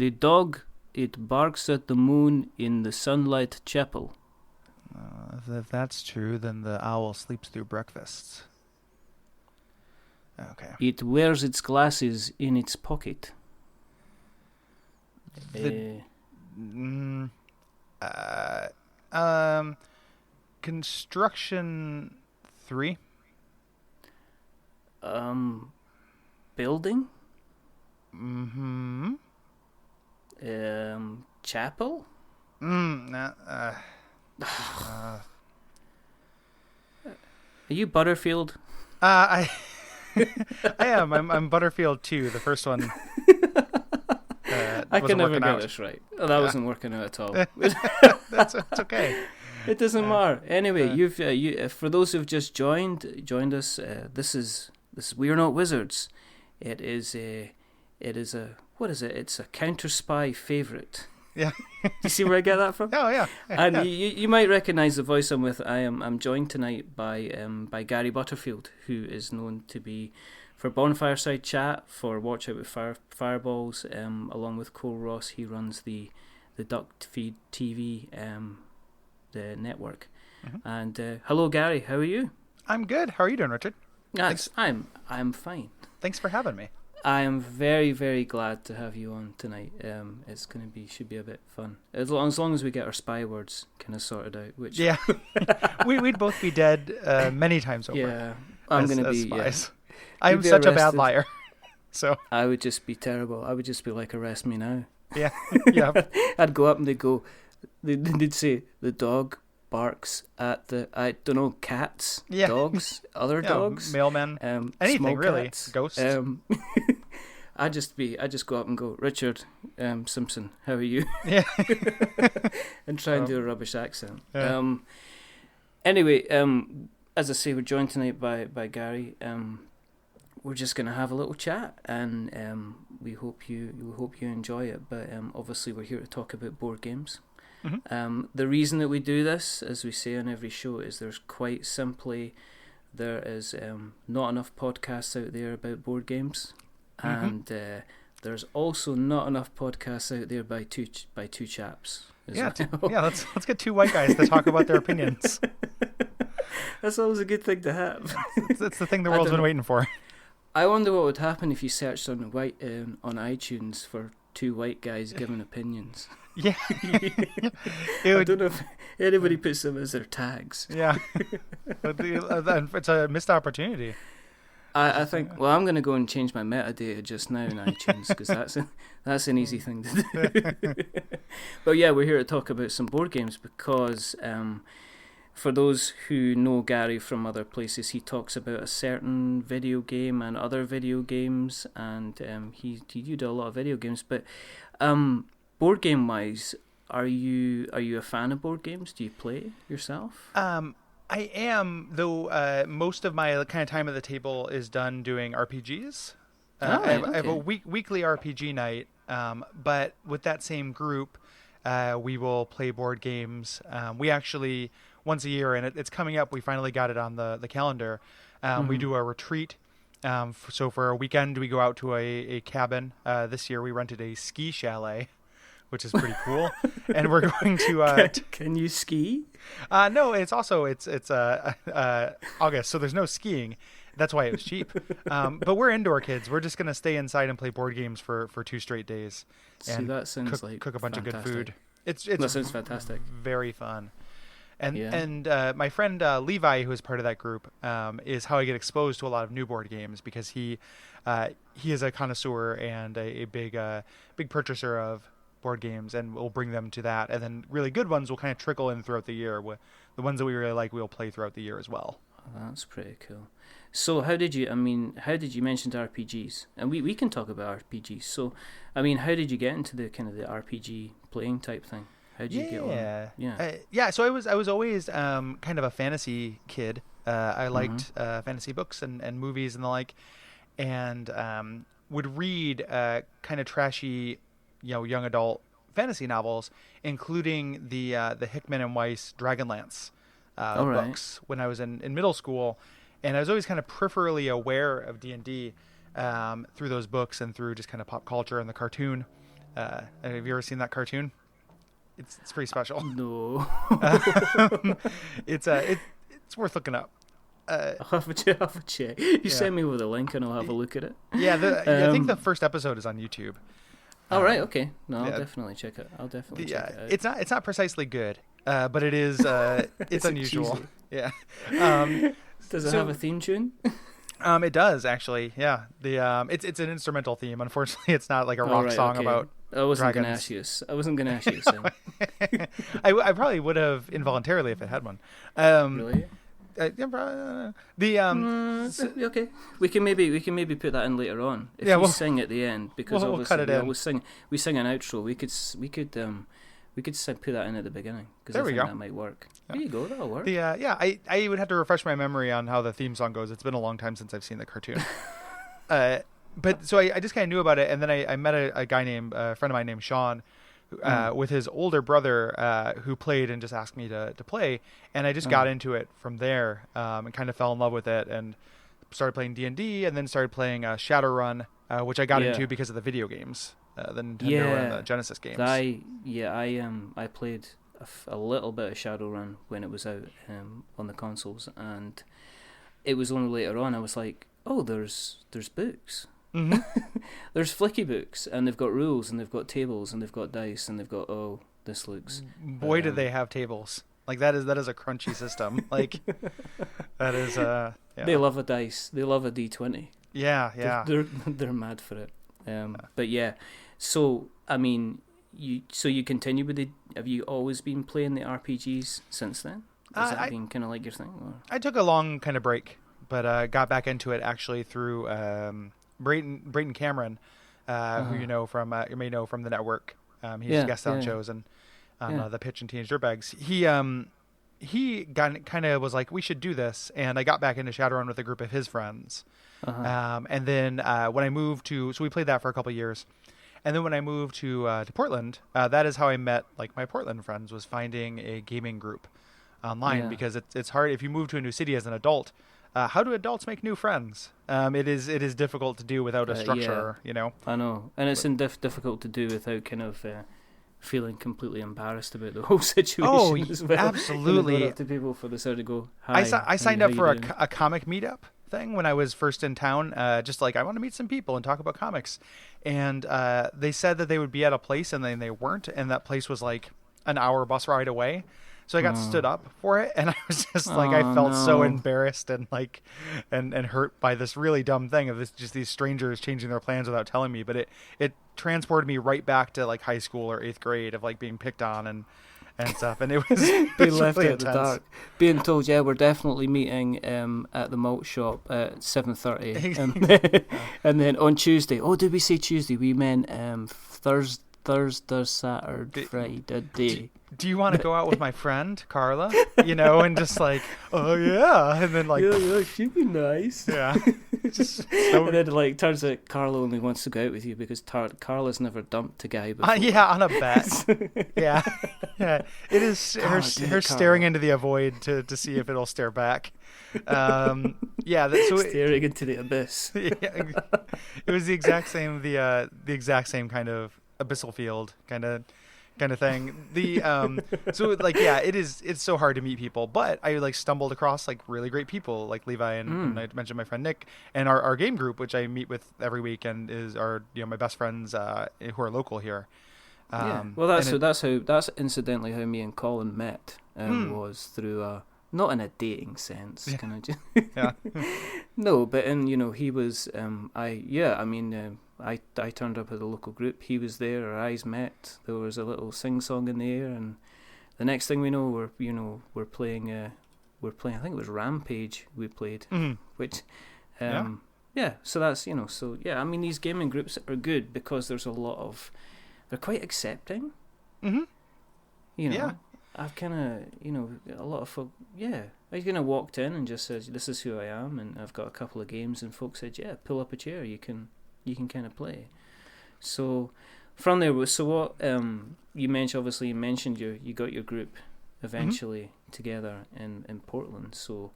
the dog, it barks at the moon in the sunlight chapel. If that's true, then the owl sleeps through breakfasts. Okay. It wears its glasses in its pocket. Construction 3. Building? Mm-hmm. Chapel? Are you Butterfield? I am. I'm Butterfield 2, the first one. I can never get this right. Oh, that wasn't working out at all. That's okay. It doesn't matter. Anyway, you for those who've just joined us, this is We Are Not Wizards. It is a what is it? It's a Counter Spy favorite. Yeah. Do you see where I get that from? Oh yeah. And you might recognize the voice I'm with. I'm joined tonight by Gary Butterfield, who is known to be for Bonfireside Chat, for Watch Out with Fireballs, along with Kole Ross. He runs the Duct Feed TV the network. Mm-hmm. And hello Gary, how are you? I'm good. How are you doing, Richard? Yes, I'm fine. Thanks for having me. I am very, very glad to have you on tonight. It's should be a bit fun as long as we get our spy words kind of sorted out. Which we'd both be dead many times over. Yeah, I'm going to be spies. Yeah. I am such a bad liar. So I would just be terrible. I would just be like, arrest me now. Yeah, yeah. I'd go up and they'd say the dog barks at the cats, dogs, other dogs, mailmen, anything really, cats. Ghosts. I just go up and go, Richard Simpson, how are you? Yeah, and try and do a rubbish accent. Yeah. Anyway, as I say, we're joined tonight by Gary. We're just going to have a little chat, and we hope you enjoy it. But obviously, we're here to talk about board games. Mm-hmm. The reason that we do this, as we say on every show, is there is not enough podcasts out there about board games, mm-hmm. and there's also not enough podcasts out there by two chaps. Let's get two white guys to talk about their opinions. That's always a good thing to have. It's the thing the world's been waiting for. I wonder what would happen if you searched on iTunes for two white guys giving opinions. Yeah. I don't know if anybody puts them as their tags. Yeah. But it's a missed opportunity. I think, well, I'm going to go and change my metadata just now in iTunes, because that's an easy thing to do. But yeah, we're here to talk about some board games because for those who know Gary from other places, he talks about a certain video game and other video games, and you do a lot of video games. But board game wise, are you a fan of board games? Do you play yourself? I am, though. Most of my kind of time at the table is done doing RPGs. I have a weekly RPG night, but with that same group, we will play board games. We actually, once a year, and it's coming up, we finally got it on the calendar. Mm-hmm. We do a retreat. So for a weekend, we go out to a cabin. This year, we rented a ski chalet, which is pretty cool. And we're going to... Can you ski? No, it's August, so there's no skiing. That's why it was cheap. But we're indoor kids. We're just going to stay inside and play board games for 2 straight days. And that sounds cook a bunch of good food. That sounds fantastic. Very fun. And my friend Levi, who is part of that group, is how I get exposed to a lot of new board games, because he is a connoisseur and a big purchaser of board games, and we'll bring them to that. And then really good ones will kind of trickle in throughout the year. The ones that we really like, we'll play throughout the year as well. Oh, that's pretty cool. So how did you mention RPGs? And we can talk about RPGs. So, how did you get into the kind of the RPG playing type thing? How did you get on? So I was always kind of a fantasy kid. I liked fantasy books and movies and the like, and would read kind of trashy, young adult fantasy novels, including the Hickman and Weiss Dragonlance books when I was in middle school. And I was always kind of peripherally aware of D&D through those books and through just kind of pop culture and the cartoon. Have you ever seen that cartoon? It's pretty special. No. It's worth looking up. I'll have a check. You send me with a link and I'll have a look at it. Yeah, I think the first episode is on YouTube. All right, okay. No, I'll definitely check it. Check it out. It's not precisely good, but it is it's unusual. Cheesy? Yeah. Does it have a theme tune? It does actually. Yeah. It's an instrumental theme. Unfortunately, it's not like a rock song about. I wasn't going to ask you. I wasn't going to ask you. So. I probably would have involuntarily if it had one. Really? Okay. We can maybe put that in later on if you sing at the end, because obviously we sing an outro. We could put that in at the beginning, because I think that might work. Yeah. There you go. That'll work. I would have to refresh my memory on how the theme song goes. It's been a long time since I've seen the cartoon. But so I just kind of knew about it, and then I met a guy named a friend of mine named Sean, with his older brother who played and just asked me to play, and I just got into it from there, and kind of fell in love with it and started playing D&D, and then started playing Shadowrun, which I got into because of the video games, the Nintendo and the Genesis games. I played a little bit of Shadowrun when it was out on the consoles, and it was only later on I was like, oh, there's books. Mm-hmm. There's flicky books, and they've got rules, and they've got tables, and they've got dice, and they've got this looks. Boy, did they have tables! Like that is a crunchy system. Like that is They love a dice. They love a D20. Yeah. They're mad for it. But yeah, so I mean, you continue with have you always been playing the RPGs since then? Has that been kind of like your thing? Or? I took a long kind of break, but got back into it actually through Brayton Cameron, who you may know from the network. He's a guest on shows and on The Pitch and Teenage Dirtbags. He kind of was like, we should do this, and I got back into Shadowrun with a group of his friends. And then when I moved so we played that for a couple of years, and then when I moved to Portland, that is how I met like my Portland friends, was finding a gaming group online, because it's hard if you move to a new city as an adult. How do adults make new friends? It is difficult to do without a structure, you know. I know, and it's difficult to do without kind of feeling completely embarrassed about the whole situation. As well. Absolutely. Up to people for the sort of go. Hi, I signed up for a comic meetup thing when I was first in town. Just like, I want to meet some people and talk about comics, and they said that they would be at a place, and then they weren't, and that place was like an hour bus ride away. So I got stood up for it, and I was just like, I felt so embarrassed and like, and hurt by this really dumb thing of just these strangers changing their plans without telling me. But it transported me right back to like high school or 8th grade of like being picked on and stuff, and it was being left really out in the dark, being told, we're definitely meeting at the malt shop at 7:30, and then on Tuesday. Oh, did we say Tuesday? We meant Thursday, Saturday, Friday. Do you want to go out with my friend Carla? You know, and just like, oh yeah, and then like, yeah, she'd be nice. Yeah. And then like turns out Carla only wants to go out with you because Carla's never dumped a guy before. On a bet. yeah. It is her staring into the void to see if it'll stare back. Staring into the abyss. It was the exact same kind of abyssal field kind of thing. It's so hard to meet people, but I like stumbled across like really great people like Levi and I mentioned my friend Nick, and our game group, which I meet with every week and is my best friends who are local here. Well, that's incidentally how me and Colin met. Was through not in a dating sense, kind of. Yeah. No, but he was. I turned up at the local group. He was there. Our eyes met. There was a little sing-song in the air, and the next thing we know, we're playing. I think it was Rampage. We played, which, So that's I mean, these gaming groups are good because there's a lot of. They're quite accepting. Mm-hmm. I've kind of, a lot of folk, I kind of walked in and just said, this is who I am, and I've got a couple of games, and folks said, pull up a chair, you can kind of play. So from there, what you mentioned you got your group eventually together in Portland. So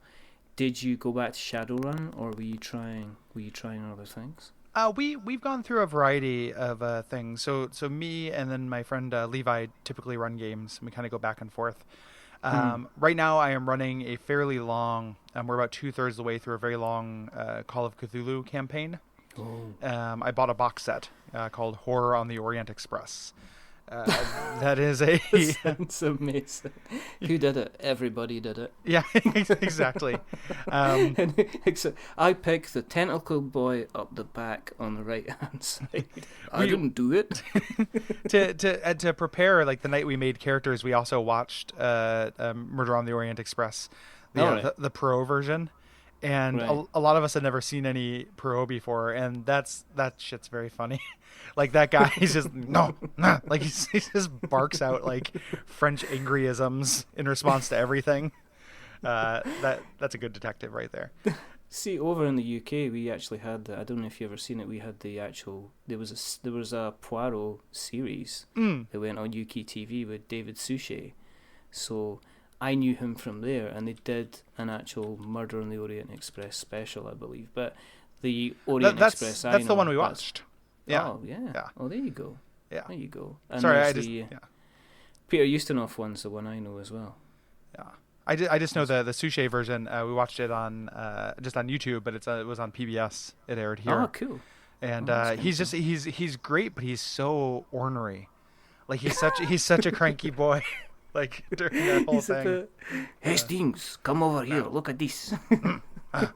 did you go back to Shadowrun, or were you trying other things? We've gone through a variety of things. So me and then my friend Levi typically run games, and we kind of go back and forth. Right now, I am running a fairly long. We're about 2/3 the way through a very long Call of Cthulhu campaign. Oh. I bought a box set called Horror on the Orient Express. That is a Sounds amazing. Who did it? Everybody did it. Yeah, exactly. I picked the tentacle boy up the back on the right hand side. I didn't do it. to prepare, like the night we made characters, we also watched Murder on the Orient Express, the Pro version. And right. a lot of us had never seen any Pro before, and that shit's very funny. Like that guy, he's just like he just barks out like French angryisms in response to everything. That's a good detective right there. See, over in the UK, we actually had I don't know if you ever seen it. We had the actual there was a Poirot series that went on UK TV with David Suchet. So I knew him from there, and they did an actual Murder on the Orient Express special, I believe. But the Orient Express, that's the one we watched. Yeah. Oh, yeah. Oh, there you go. Yeah. There you go. And sorry, Peter Ustinov one's the one I know as well. Yeah. I just know the Suchet version. We watched it on just on YouTube, but it was on PBS. It aired here. Oh, cool. And he's great, but he's so ornery. Like he's such a cranky boy. Like during that whole thing. Hastings, come over here. Look at this.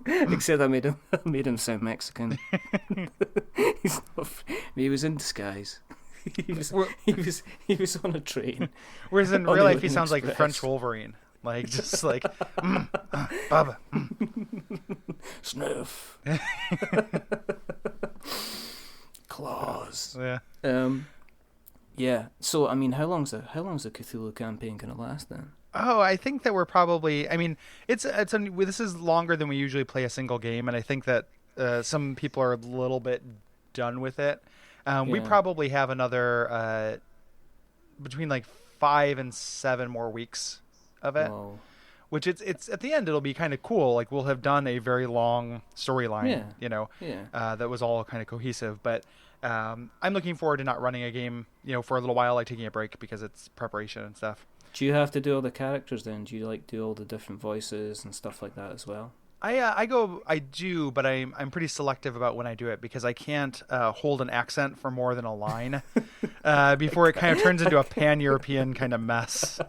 Except I made him sound Mexican. He was in disguise. He was on a train. Whereas in real life, he sounds like French Wolverine. Like just like Baba. Sniff. Claws. Yeah. Yeah. So I mean, how long's the Cthulhu campaign gonna last then? Oh, I think that we're probably. I mean, this is longer than we usually play a single game, and I think that some people are a little bit done with it. We probably have another between like 5 and 7 more weeks of it. Whoa. Which it's at the end it'll be kind of cool. Like we'll have done a very long storyline, that was all kind of cohesive. But I'm looking forward to not running a game, for a little while, like taking a break because it's preparation and stuff. Do you have to do all the characters then? Do you do all the different voices and stuff like that as well? I do, but I'm pretty selective about when I do it because I can't hold an accent for more than a line before it kind of turns into a pan-European kind of mess.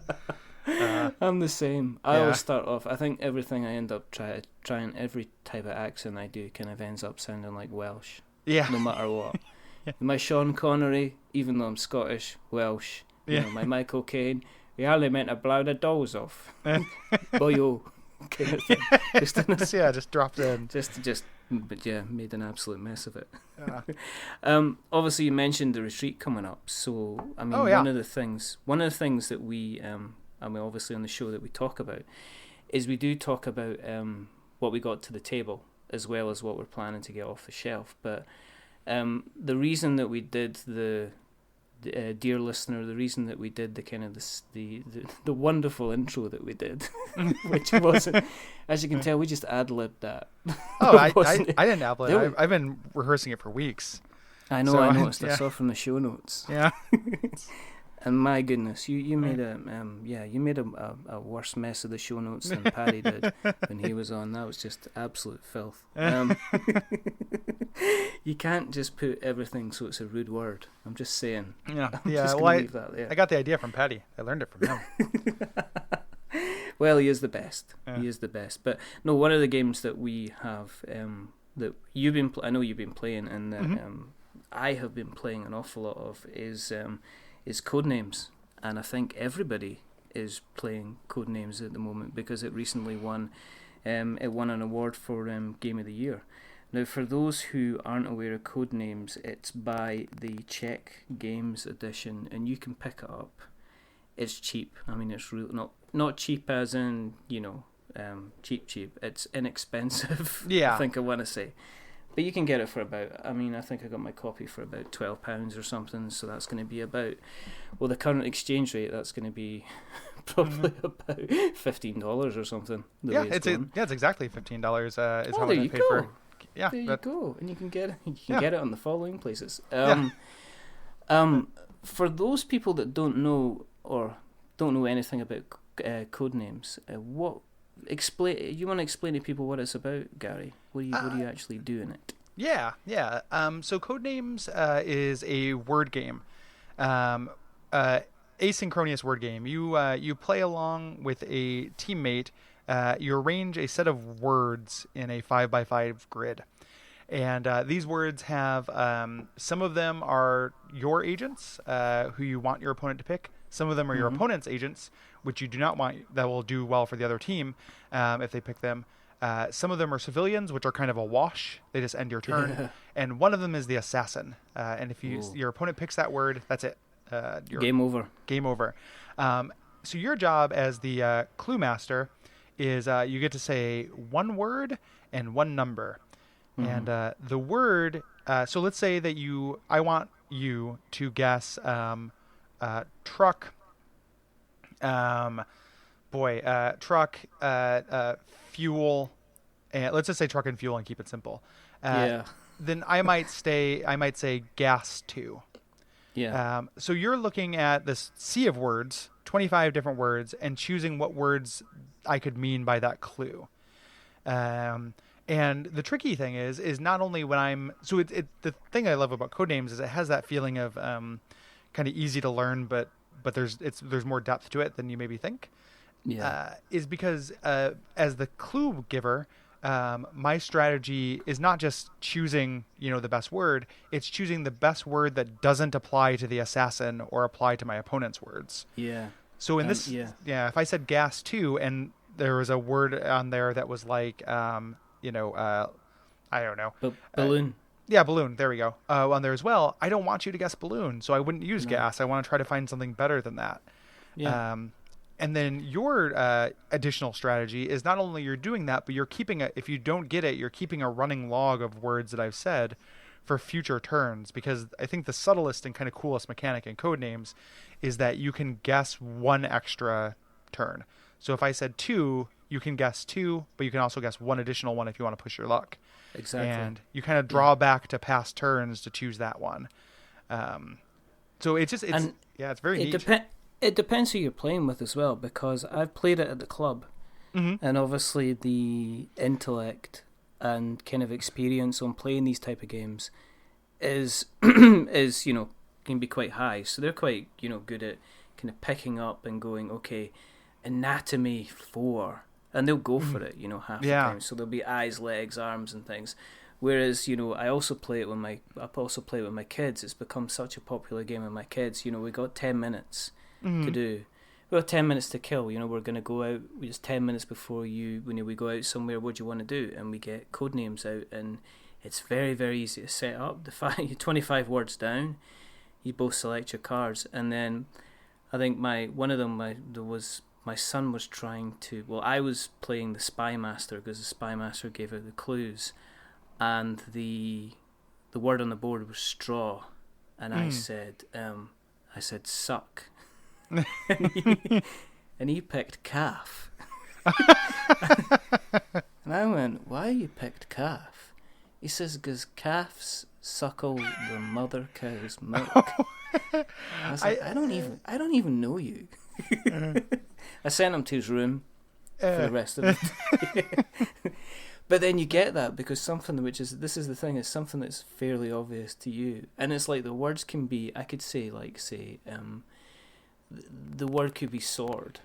I'm the same. I always start off. I think everything I end up trying every type of accent I do kind of ends up sounding like Welsh. Yeah. No matter what. My Sean Connery, even though I'm Scottish, Welsh. My Michael Caine. We only meant to blow the doors off. Boyo. Kind of thing. Just dropped in. Made an absolute mess of it. Obviously, you mentioned the retreat coming up. So, I mean, one of the things that we, obviously on the show that we talk about, is we do talk about what we got to the table as well as what we're planning to get off the shelf. But the reason that we did dear listener, the reason that we did the kind of the wonderful intro that we did, which wasn't, as you can tell, we just ad-libbed that. Oh, I didn't ad-lib. I've been rehearsing it for weeks. I know. So I noticed. I saw from the show notes. Yeah. And my goodness, you made a worse mess of the show notes than Paddy did when he was on. That was just absolute filth. You can't just put everything so it's a rude word. I'm just saying. Yeah, leave that there. I got the idea from Paddy. I learned it from him. Well, he is the best. Yeah. He is the best. But no, one of the games that we have that you've been, I know you've been playing, and that I have been playing an awful lot of is Codenames, and I think everybody is playing Codenames at the moment because it recently won. It won an award for Game of the Year. Now, for those who aren't aware of Codenames, it's by the Czech Games edition, and you can pick it up. It's cheap. I mean, it's not cheap as in cheap. It's inexpensive. Yeah, I think I want to say. But you can get it for about, I think I got my copy for about £12 or something, so that's going to be about, well, the current exchange rate, that's going to be probably about $15 or something. It's exactly $15 is how much I paid for Yeah, there you go, and you can get it on the following places. For those people that don't know or don't know anything about Codenames, what explain? You want to explain to people what it's about, Gary? What do you actually do in it? Yeah. So Codenames is a word game, asynchronous word game. You play along with a teammate. You arrange a set of words in a 5x5 grid. And these words have, some of them are your agents, who you want your opponent to pick. Some of them are your opponent's agents, which you do not want, that will do well for the other team if they pick them. Some of them are civilians, which are kind of a wash. They just end your turn. Yeah. And one of them is the assassin. And if your opponent picks that word, that's it. Game over. Game over. So your job as the clue master is you get to say one word and one number. And the word, so let's say that I want you to guess truck, truck, fuel, and let's just say truck and fuel and keep it simple. Then I might say gas too. Yeah. So you're looking at this sea of words, 25 different words, and choosing what words I could mean by that clue. And the tricky thing is not only when the thing I love about Codenames is it has that feeling of kind of easy to learn, but there's more depth to it than you maybe think. Yeah. Is because as the clue giver, my strategy is not just choosing the best word; it's choosing the best word that doesn't apply to the assassin or apply to my opponent's words. Yeah. So in this, if I said gas too, and there was a word on there that was like I don't know. Balloon. Balloon. There we go. On there as well. I don't want you to guess balloon, so I wouldn't use gas. I want to try to find something better than that. Yeah. And then your additional strategy is not only you're doing that, but you're keeping if you don't get it, you're keeping a running log of words that I've said for future turns. Because I think the subtlest and kind of coolest mechanic in Codenames is that you can guess one extra turn. So if I said 2, you can guess 2, but you can also guess one additional one if you want to push your luck. Exactly. And you kind of draw back to past turns to choose that one. So it's very neat. It depends who you're playing with as well, because I've played it at the club, and obviously the intellect and kind of experience on playing these type of games is can be quite high. So they're quite good at kind of picking up and going, okay, anatomy 4, and they'll go for it half the time. So there'll be eyes, legs, arms and things, whereas I also play it with my kids. It's become such a popular game with my kids. We got 10 minutes to do. We got 10 minutes to kill. We're going to go out just 10 minutes before when we go out somewhere. What do you want to do? And we get Codenames out, and it's very, very easy to set up. 25 words down, you both select your cards, and then I think my son was trying to... Well, I was playing the Spy Master because the Spy Master gave out the clues, and the word on the board was straw, and I said suck, and he picked calf, and I went, why you picked calf? He says because calves suckle the mother cow's milk. I was like, I don't even know you. I sent him to his room for the rest of it. But then you get that because this is the thing, is something that's fairly obvious to you, and it's like the words can be, I could say the word could be sword,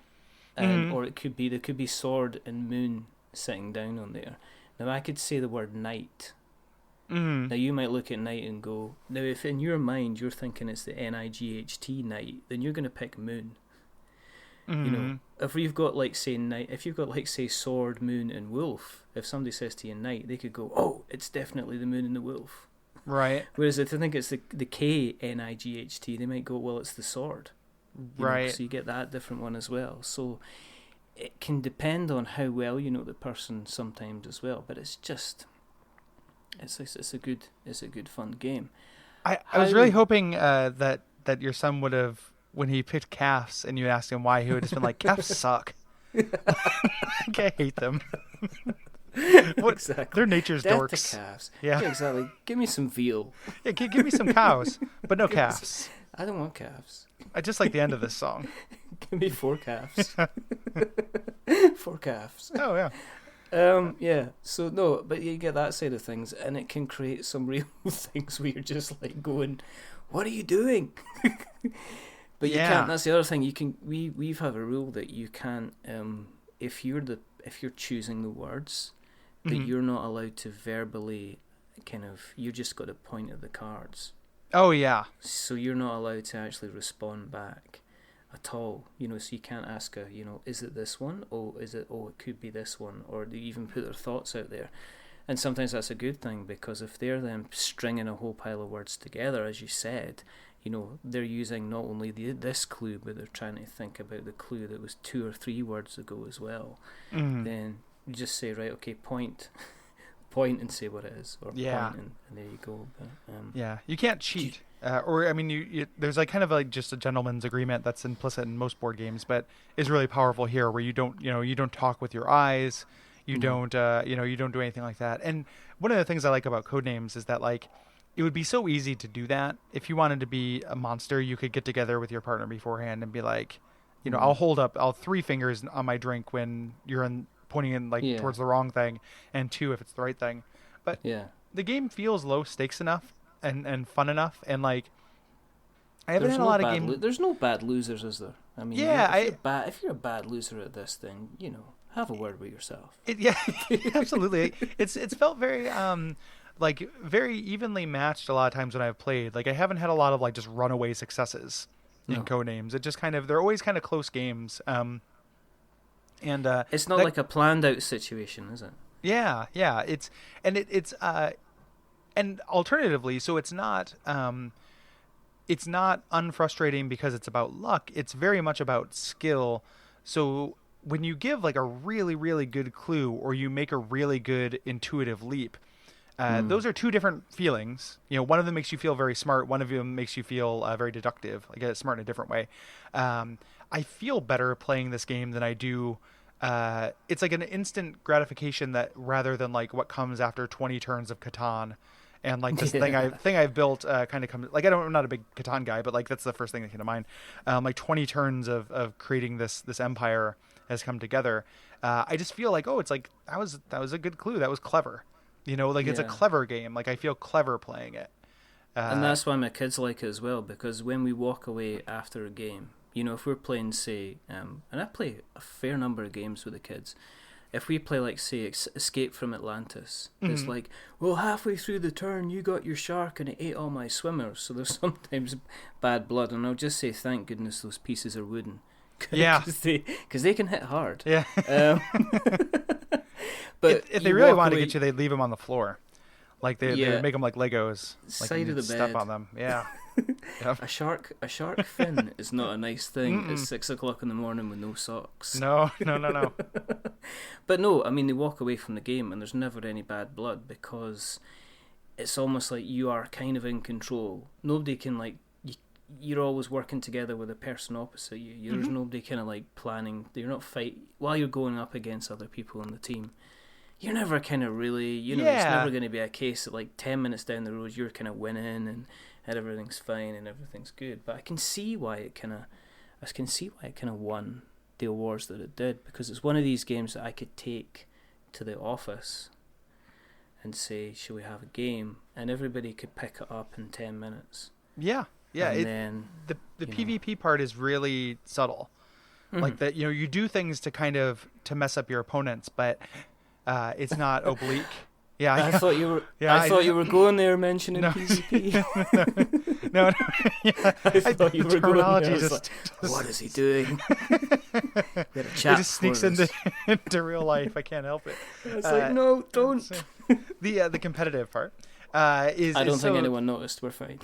or there could be sword and moon sitting down on there. Now I could say the word night. Now you might look at night and go, now if in your mind you're thinking it's the NIGHT night, then you're going to pick moon. If you've got say sword, moon and wolf, if somebody says to you night, they could go, oh, it's definitely the moon and the wolf. Right. Whereas if they think it's the KNIGHT, they might go, well, it's the sword. Right. So you get that different one as well. So it can depend on how well you know the person sometimes as well, but it's just... It's a good fun game. I was really hoping that your son would have, when he picked calves and you asked him why, he would have just been like, calves suck. I hate them. What? Exactly. They're nature's Death dorks. to calves. Yeah. Exactly. Give me some veal. Yeah, give me some cows, but no calves. I don't want calves. I just like the end of this song. Give me 4 calves. 4 calves. Oh, yeah. Yeah. So no, but you get that side of things, and it can create some real things where you're just like going, "What are you doing?" But you can't. That's the other thing. You can. We've have a rule that you can't. If you're choosing the words, that you're not allowed to verbally, kind of. You just got to point at the cards. Oh yeah. So you're not allowed to actually respond back at all. So you can't ask is it this one? It could be this one, or they even put their thoughts out there. And sometimes that's a good thing, because if they're then stringing a whole pile of words together, as you said, they're using not only this clue, but they're trying to think about the clue that was 2 or 3 words ago as well. Then you just say, right, okay, point and say what it is, or point and there you go. But, you can't cheat. You there's like kind of like just a gentleman's agreement that's implicit in most board games, but is really powerful here, where you don't talk with your eyes, you don't you don't do anything like that. And one of the things I like about Codenames is that like it would be so easy to do that. If you wanted to be a monster, you could get together with your partner beforehand and be like, I'll hold up 3 fingers on my drink when you're pointing in towards the wrong thing, and 2 if it's the right thing. But the game feels low stakes enough and fun enough, and like I haven't had a lot of games. There's no bad losers, is there? I mean, if you're a bad loser at this, then have a word with yourself. Absolutely. It's felt very very evenly matched a lot of times when I've played. Like I haven't had a lot of like just runaway successes in Codenames. It just they're always kind of close games. And it's not like a planned out situation, is it? Yeah. It's and alternatively, so it's not unfrustrating because it's about luck. It's very much about skill. So when you give like a really, really good clue, or you make a really good intuitive leap, those are 2 different feelings. One of them makes you feel very smart. One of them makes you feel very deductive, like smart in a different way. I feel better playing this game than I do. It's like an instant gratification that rather than like what comes after 20 turns of Catan. And like this thing I've built kind of comes like I'm not a big Catan guy, but like that's the first thing that came to mind. Like 20 turns of creating this empire has come together. I just feel like it's like that was a good clue. That was clever. It's a clever game. Like I feel clever playing it. And that's why my kids like it as well, because when we walk away after a game, if we're playing, say, and I play a fair number of games with the kids. If we play, like, say, Escape from Atlantis, it's like, well, halfway through the turn, you got your shark and it ate all my swimmers. So there's sometimes bad blood. And I'll just say, thank goodness those pieces are wooden. Yeah. Because they can hit hard. Yeah. But if they really wanted to get you, they'd leave them on the floor. Like they would make them like Legos. Like side of the step bed. on them. Yeah. Yep. A shark fin is not a nice thing at 6 o'clock in the morning with no socks. No. But no, I mean, they walk away from the game and there's never any bad blood, because it's almost like you are kind of in control. Nobody can you're always working together with a person opposite you. There's nobody kind of like planning. You're not while you're going up against other people on the team. You're never kind of really, it's never going to be a case that like 10 minutes down the road you're kind of winning and everything's fine and everything's good. But I can see why it kind of won the awards that it did, because it's one of these games that I could take to the office and say, "Shall we have a game?" and everybody could pick it up in 10 minutes. Yeah. And then the PvP part is really subtle. Like that, you do things to kind of to mess up your opponents, but it's not oblique. Yeah, I thought you were. Yeah, I thought you were going there mentioning PvP. No. Yeah, I thought you were going there. Just what is he doing? It just sneaks into real life. I can't help it. It's like, no, don't. The competitive part is. I don't think anyone noticed. We're fine.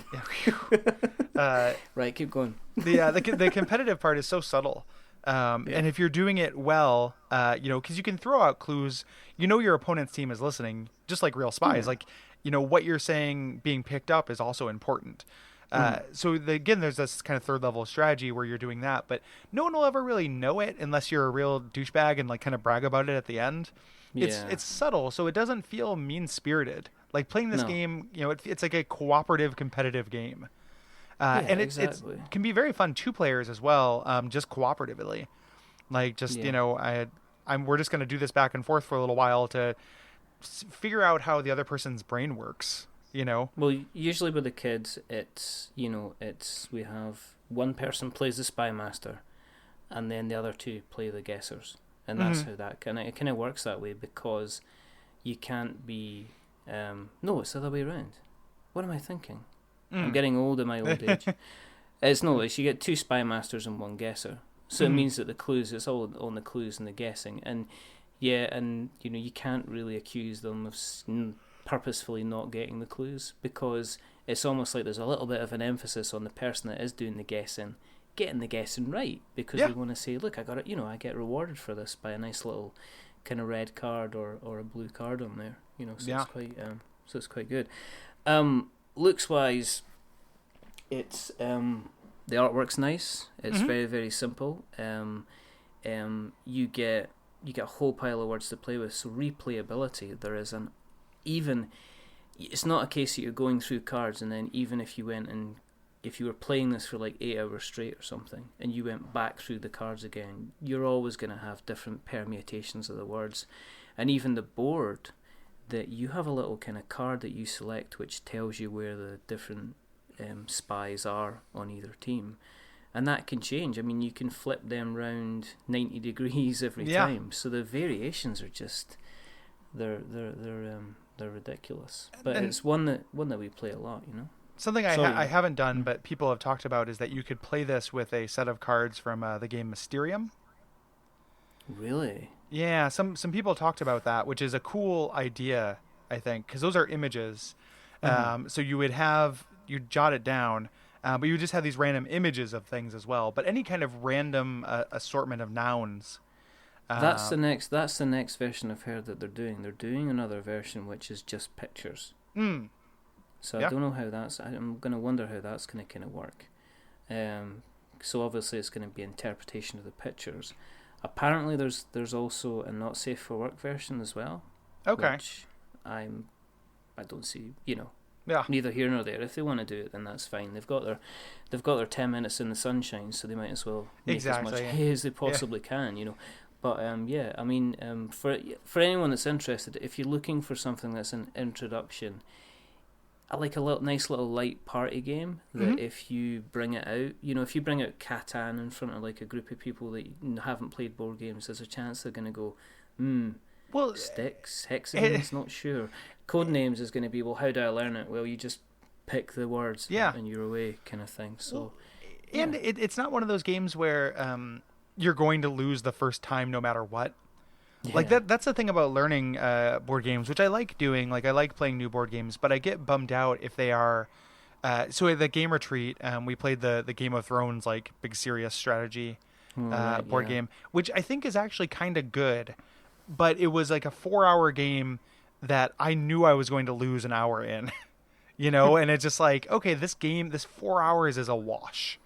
Right, keep going. The competitive part is so subtle. And if you're doing it well, because you can throw out clues, your opponent's team is listening, just like real spies. Like, what you're saying being picked up is also important. Again, there's this kind of third level strategy where you're doing that, but no one will ever really know it unless you're a real douchebag and like kind of brag about it at the end. Yeah. It's subtle, so it doesn't feel mean spirited. Like playing this game, it's like a cooperative, competitive game, and it can be very fun 2 players as well, just cooperatively. Like just we're just gonna do this back and forth for a little while to figure out how the other person's brain works. Well, usually with the kids, it's we have one person plays the spy master, and then the other 2 play the guessers, and that's how that it kind of works that way, because you can't be no, it's the other way around. What am I thinking? I'm getting old in my old age. It's you get 2 spy masters and 1 guesser, so it means that the clues, it's all on the clues and the guessing, and you can't really accuse them of purposefully not getting the clues, because it's almost like there's a little bit of an emphasis on the person that is doing the guessing getting the guessing right, because they want to say, look, I got it, I get rewarded for this by a nice little kind of red card or a blue card on there, it's quite good. Looks wise, it's the artwork's nice, it's very, very simple. You get a whole pile of words to play with, so replayability, there is it's not a case that you're going through cards and then even if you were playing this for like 8 hours straight or something and you went back through the cards again, you're always going to have different permutations of the words. And even the board, that you have a little kind of card that you select which tells you where the different spies are on either team, and that can change. I mean, you can flip them round 90 degrees every time, so the variations are just they're ridiculous, but it's one that we play a lot, Something I haven't done, but people have talked about, is that you could play this with a set of cards from the game Mysterium. Really? Yeah, some people talked about that, which is a cool idea, I think, because those are images. So you'd jot it down, but you just have these random images of things as well. But any kind of random assortment of nouns. That's the next version I've heard that they're doing. They're doing another version which is just pictures. So I don't know how I'm going to wonder how that's going to kind of work. So obviously it's going to be interpretation of the pictures. Apparently there's also a not safe for work version as well. Okay. Which I don't see, neither here nor there. If they want to do it, then that's fine. They've got their 10 minutes in the sunshine, so they might as well make as much hay as they possibly can, But I mean, for anyone that's interested, if you're looking for something that's an introduction, I like a nice little light party game that if you bring it out, if you bring out Catan in front of like a group of people that haven't played board games, there's a chance they're going to go, sticks, hexagons, not sure. Codenames is going to be, well, how do I learn it? Well, you just pick the words and you're away, kind of thing. So, and it's not one of those games where you're going to lose the first time no matter what. Yeah. Like that's the thing about learning board games, which I like doing. Like I like playing new board games, but I get bummed out if they are. So at the game retreat, we played the Game of Thrones like big serious strategy board game, which I think is actually kind of good, but it was like a 4-hour game that I knew I was going to lose an hour in, and it's just like, okay, this 4 hours is a wash.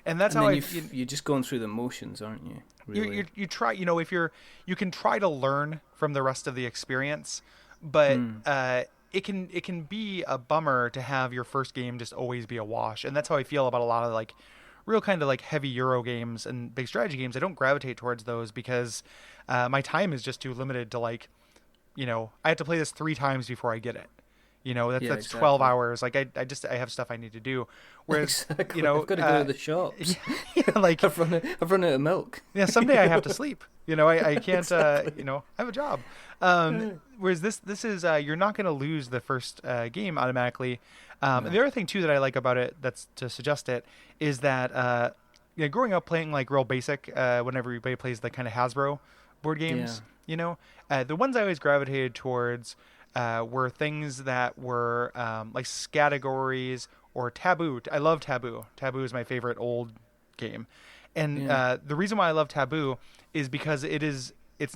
And that's how you're just going through the motions, aren't you? Really? You try, if you can try to learn from the rest of the experience, but it can be a bummer to have your first game just always be a wash. And that's how I feel about a lot of like real kind of like heavy Euro games and big strategy games. I don't gravitate towards those because my time is just too limited to like, I have to play this 3 times before I get it. That's exactly. 12 hours. Like I have stuff I need to do. Whereas, exactly. I've got to go to the shops. Like I've run out of milk. Yeah. Someday I have to sleep. I can't, exactly. I have a job. Whereas this is, you're not going to lose the first game automatically. And the other thing too that I like about it, that's to suggest it, is that, growing up playing like real basic, whenever everybody plays the kind of Hasbro board games, the ones I always gravitated towards were things that were like categories or Taboo. I love Taboo. Taboo is my favorite old game. And the reason why I love Taboo is because it's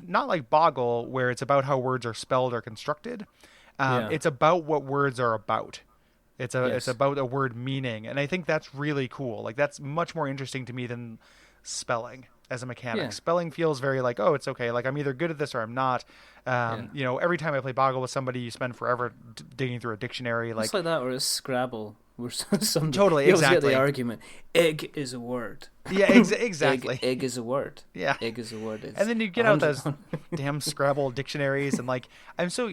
not like Boggle where it's about how words are spelled or constructed. It's about what words are about. It's about a word meaning, and I think that's really cool. Like that's much more interesting to me than spelling as a mechanic. Yeah. Spelling feels very like, oh, it's okay. Like I'm either good at this or I'm not. You know, every time I play Boggle with somebody, you spend forever digging through a dictionary. It's like that, or it's Scrabble. Where some totally, you exactly. Get the argument. Egg is a word. Yeah, exactly. Egg is a word. Yeah, egg is a word. And then you get out those damn Scrabble dictionaries, and like I'm so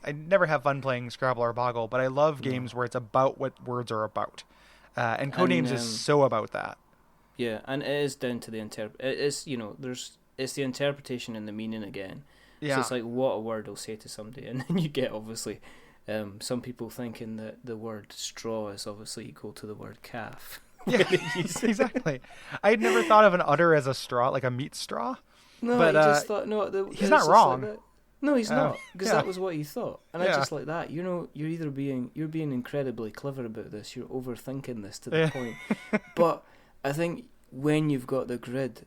I never have fun playing Scrabble or Boggle, but I love games where it's about what words are about, and Codenames is so about that. Yeah, and it is down to the it is it's the interpretation and the meaning again. Yeah. So it's like what a word will say to somebody, and then you get obviously. Some people thinking that the word straw is obviously equal to the word calf. Yeah, exactly. I had never thought of an udder as a straw, like a meat straw. No, but just thought he's not wrong. Like no, he's not, because that was what he thought. And I just like that. You're either being incredibly clever about this, you're overthinking this to the point. But I think when you've got the grid,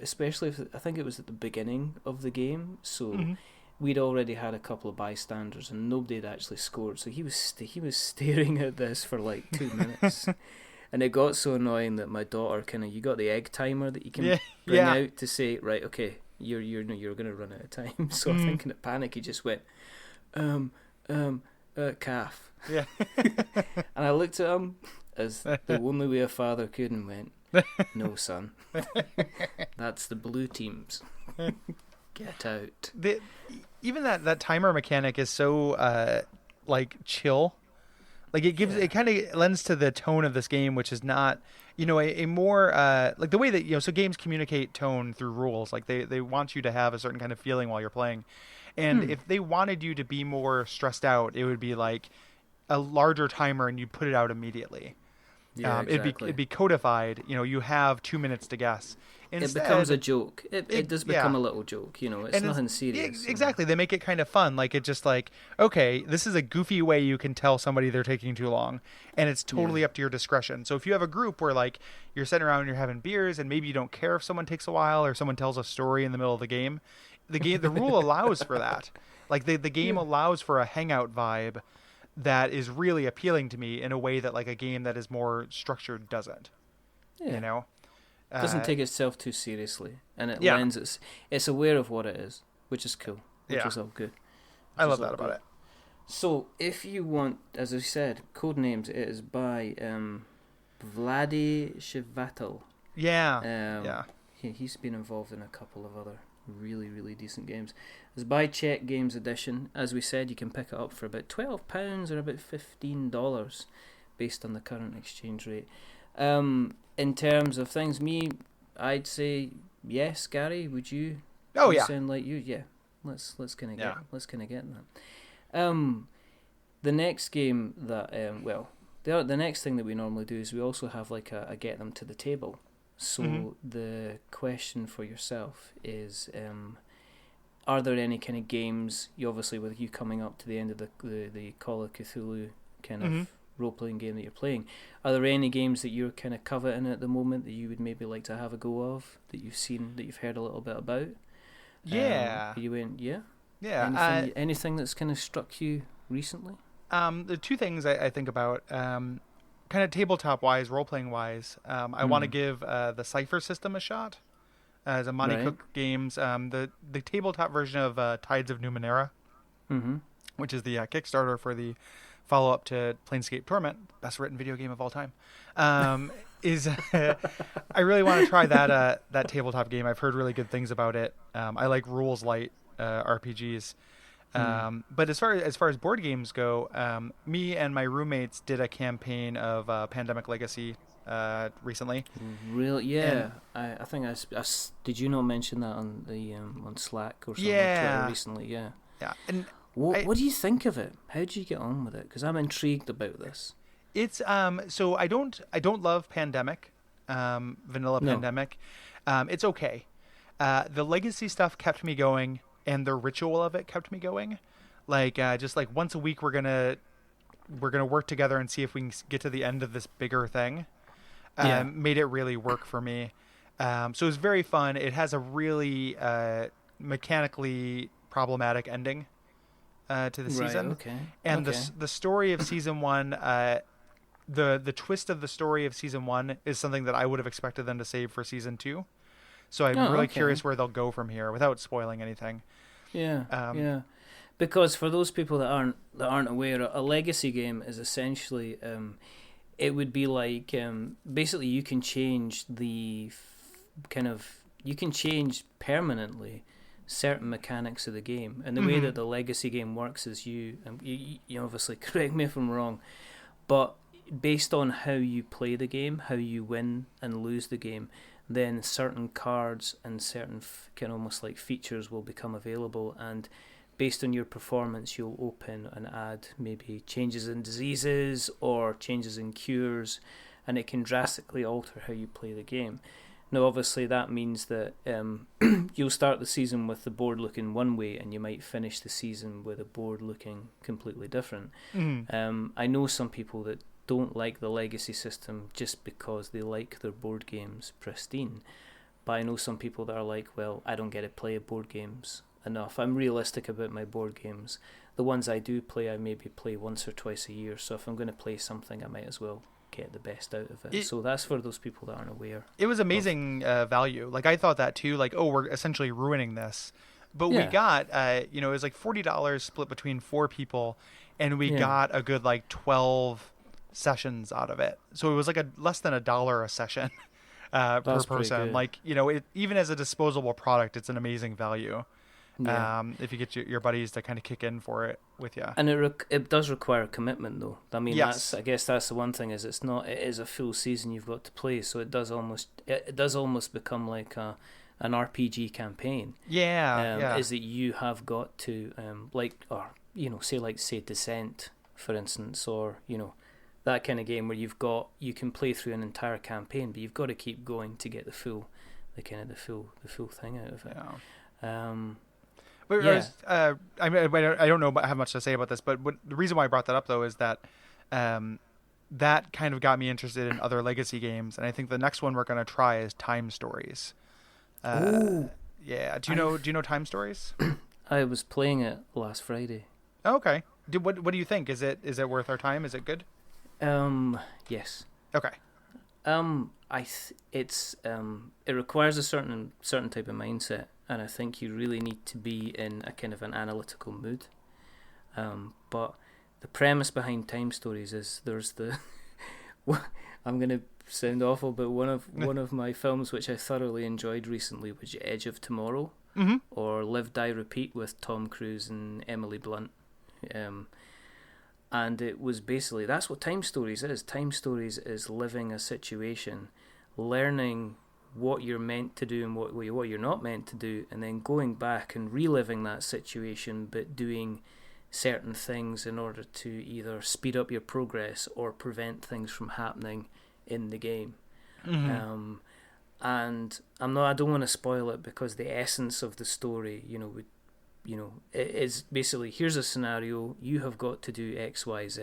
especially if I think it was at the beginning of the game, so. We'd already had a couple of bystanders and nobody had actually scored, so he was staring at this for like 2 minutes, and it got so annoying that my daughter you got the egg timer that you can bring out to say, right, okay, you're going to run out of time. So I think in a panic he just went, calf. Yeah. And I looked at him as the only way a father could and went, no son, that's the blue teams. Get out. Even that timer mechanic is so like chill. Like it gives it kind of lends to the tone of this game, which is not a more like the way that so games communicate tone through rules. Like they want you to have a certain kind of feeling while you're playing, and if they wanted you to be more stressed out, it would be like a larger timer and you put it out immediately. Yeah, exactly. It'd be codified. You have 2 minutes to guess. Instead, it becomes a joke. It does become a little joke. It's nothing serious. Exactly. They make it kind of fun. Like it's just like, okay, this is a goofy way you can tell somebody they're taking too long, and it's totally up to your discretion. So if you have a group where like you're sitting around and you're having beers, and maybe you don't care if someone takes a while or someone tells a story in the middle of the game, the rule allows for that. Like the game allows for a hangout vibe that is really appealing to me in a way that like a game that is more structured doesn't. Yeah. It doesn't take itself too seriously, and it lends it's aware of what it is, which is cool, which is all good. I love that about it. So if you want, as I said, Codenames, it is by Vladi Shivatel. He's been involved in a couple of other really, really decent games. It's by Czech Games Edition. As we said, you can pick it up for about £12 or about $15 based on the current exchange rate. In terms of things, I'd say yes. Gary, would you? Oh yeah. Sound like you? Yeah. Let's kind of get that. The next game that the next thing that we normally do is we also have like a get them to the table. So the question for yourself is, are there any kind of games? Obviously, with you coming up to the end of the Call of Cthulhu kind of role-playing game that you're playing, are there any games that you're kind of coveting at the moment that you would maybe like to have a go of, that you've seen, that you've heard a little bit about? Anything that's kind of struck you recently? The two things I think about, kind of tabletop wise, role-playing wise, I want to give the Cypher system a shot as a Monty Cook Games, the tabletop version of Tides of Numenera, which is the Kickstarter for the follow-up to Planescape Torment, best written video game of all time, is I really want to try that tabletop game. I've heard really good things about it. I like rules light RPGs. But as far as board games go, me and my roommates did a campaign of Pandemic Legacy recently. Really? Yeah. And I think I did you not mention that on the on Slack or something on Twitter recently? Yeah. Yeah. And what do you think of it? How did you get on with it? Because I'm intrigued about this. It's so I don't love Pandemic, vanilla Pandemic. It's okay. The legacy stuff kept me going, and the ritual of it kept me going. Like just like once a week we're gonna work together and see if we can get to the end of this bigger thing. Made it really work for me. So it was very fun. It has a really mechanically problematic ending. to the season. Okay. And the story of season 1, the twist of the story of season 1 is something that I would have expected them to save for season 2. So I'm really curious where they'll go from here without spoiling anything. Yeah. Because for those people that aren't aware, a legacy game is essentially it would be like basically you can change you can change permanently certain mechanics of the game, and the way that the legacy game works is you obviously correct me if I'm wrong, but based on how you play the game, how you win and lose the game, then certain cards and certain kind of almost like features will become available, and based on your performance you'll open and add maybe changes in diseases or changes in cures, and it can drastically alter how you play the game. Now obviously that means that you'll start the season with the board looking one way and you might finish the season with a board looking completely different. I know some people that don't like the legacy system just because they like their board games pristine, but I know some people that are like, well, I don't get to play board games enough. I'm realistic about my board games. The ones I do play, I maybe play once or twice a year, so if I'm going to play something, I might as well get the best out of it. So that's for those people that aren't aware. It was amazing value. Like, I thought that too, like, oh, we're essentially ruining this. But we got, it was like $40 split between 4 people, and we got a good, like, 12 sessions out of it. So it was like less than $1 a session per person. Like, even as a disposable product, it's an amazing value. If you get your buddies to kind of kick in for it with you. And it does require commitment, though. I mean, I guess that's the one thing, is it is a full season you've got to play, so it does almost become like an RPG campaign. Is that you have got to say Descent, for instance, or that kind of game where you can play through an entire campaign, but you've got to keep going to get the full thing out of it. I don't know how much to say about this, but the reason why I brought that up though is that that kind of got me interested in other legacy games, and I think the next one we're going to try is Time Stories. Do you know Time Stories? I was playing it last Friday. Oh, okay. What do you think? Is it worth our time? Is it good? Yes. Okay. It requires a certain type of mindset, and I think you really need to be in a kind of an analytical mood. But the premise behind Time Stories is there's the I'm going to sound awful, but one of my films which I thoroughly enjoyed recently was Edge of Tomorrow, or Live, Die, Repeat with Tom Cruise and Emily Blunt. And it was basically, that's what Time Stories is. Time Stories is living a situation, learning what you're meant to do and what you're not meant to do, and then going back and reliving that situation, but doing certain things in order to either speed up your progress or prevent things from happening in the game. And I don't want to spoil it, because the essence of the story, it is basically, here's a scenario, you have got to do X, Y, Z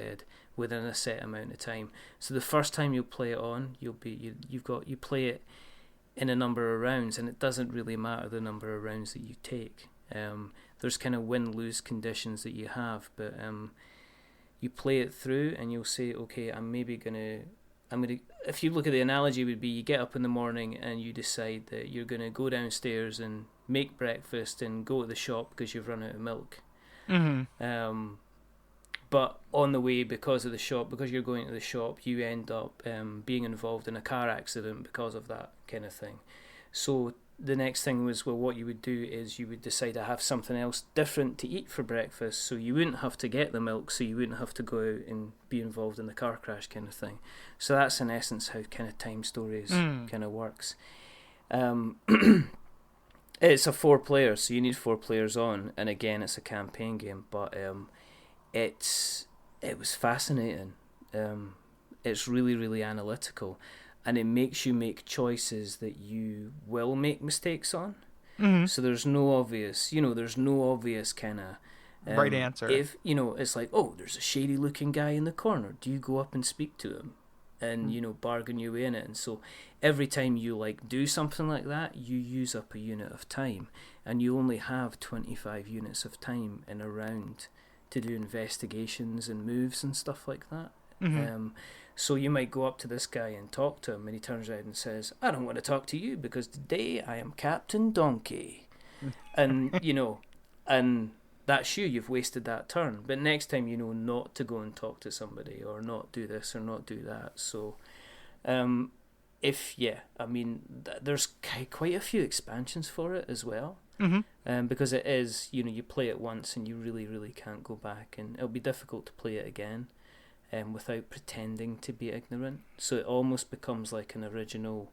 within a set amount of time. So the first time you play it on, you play it in a number of rounds, and it doesn't really matter the number of rounds that you take. There's kind of win-lose conditions that you have, but you play it through and you'll say, okay, I'm gonna, if you look at the analogy, would be you get up in the morning and you decide that you're gonna go downstairs and make breakfast and go to the shop because you've run out of milk. But on the way, because you're going to the shop, you end up being involved in a car accident because of that kind of thing. So the next thing was, well, what you would do is you would decide to have something else different to eat for breakfast, so you wouldn't have to get the milk, so you wouldn't have to go out and be involved in the car crash kind of thing. So that's in essence how kind of Time Stories kind of works. It's a 4-player, so you need 4 players on, and again, it's a campaign game, but it was fascinating. It's really, really analytical, and it makes you make choices that you will make mistakes on. So there's no obvious kind of right answer. If it's like, oh, there's a shady looking guy in the corner, do you go up and speak to him and bargain your way in it? And so every time you do something like that, you use up a unit of time, and you only have 25 units of time in a round to do investigations and moves and stuff like that. Mm-hmm. So you might go up to this guy and talk to him, and he turns around and says, "I don't want to talk to you because today I am Captain Donkey." And, and that's you've wasted that turn. But next time you know not to go and talk to somebody or not do this or not do that. So, there's quite a few expansions for it as well. Mm-hmm. Because it is, you play it once and you really, really can't go back, and it'll be difficult to play it again without pretending to be ignorant. So it almost becomes like an original.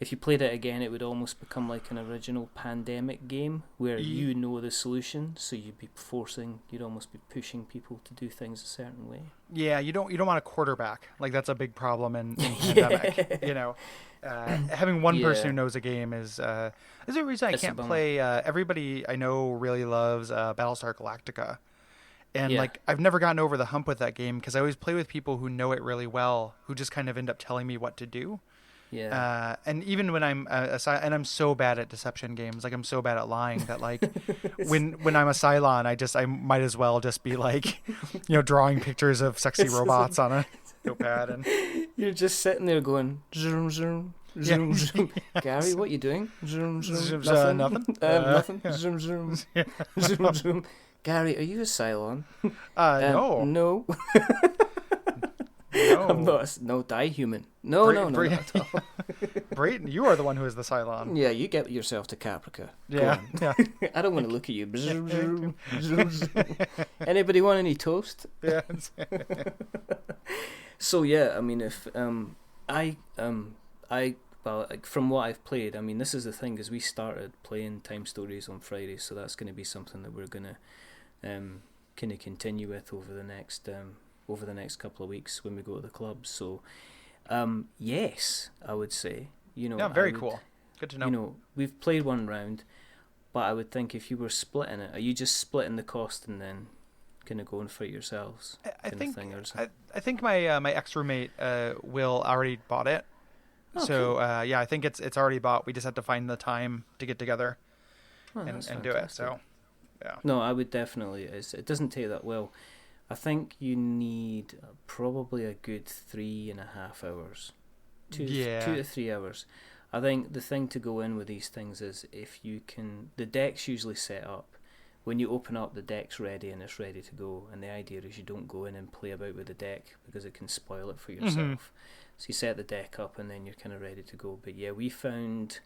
If you played it again, it would almost become like an original Pandemic game where you know the solution, so you'd almost be pushing people to do things a certain way. Yeah, you don't want a quarterback. Like, that's a big problem in Pandemic. Having one person who knows a game is the reason I can't play. Everybody I know really loves Battlestar Galactica. And I've never gotten over the hump with that game because I always play with people who know it really well, who just kind of end up telling me what to do. Yeah. And even when I'm and I'm so bad at deception games, like I'm so bad at lying that when I'm a Cylon, I might as well just be drawing pictures of sexy robots on a notepad, and you're just sitting there going zoom zoom zoom zoom. Gary, what are you doing? Zoom zoom. Nothing. Nothing. Zoom zoom. Zoom zoom. Gary, are you a Cylon? No. No. No. I'm not. No, die human. No, not at all. Brayton, you are the one who is the Cylon. Yeah, you get yourself to Caprica. Yeah. I don't want to look at you. Anybody want any toast? Yeah. So yeah, I mean, if from what I've played, I mean, this is the thing, is we started playing Time Stories on Friday, so that's going to be something that we're going to kind of continue with over the next couple of weeks when we go to the club. So yes, I would say, very cool. Good to know. We've played one round, but I would think if you were splitting it, are you just splitting the cost and then kind of going for it yourselves? I think my ex-roommate Will already bought it. Oh, so cool. I think it's already bought. We just have to find the time to get together and do it. So yeah. No, I would definitely. It doesn't take that well. I think you need probably a good 3.5 hours, 2 to 3 hours. I think the thing to go in with these things is if you can. The deck's usually set up. When you open up, the deck's ready and it's ready to go. And the idea is you don't go in and play about with the deck because it can spoil it for yourself. Mm-hmm. So you set the deck up and then you're kind of ready to go. But yeah, we found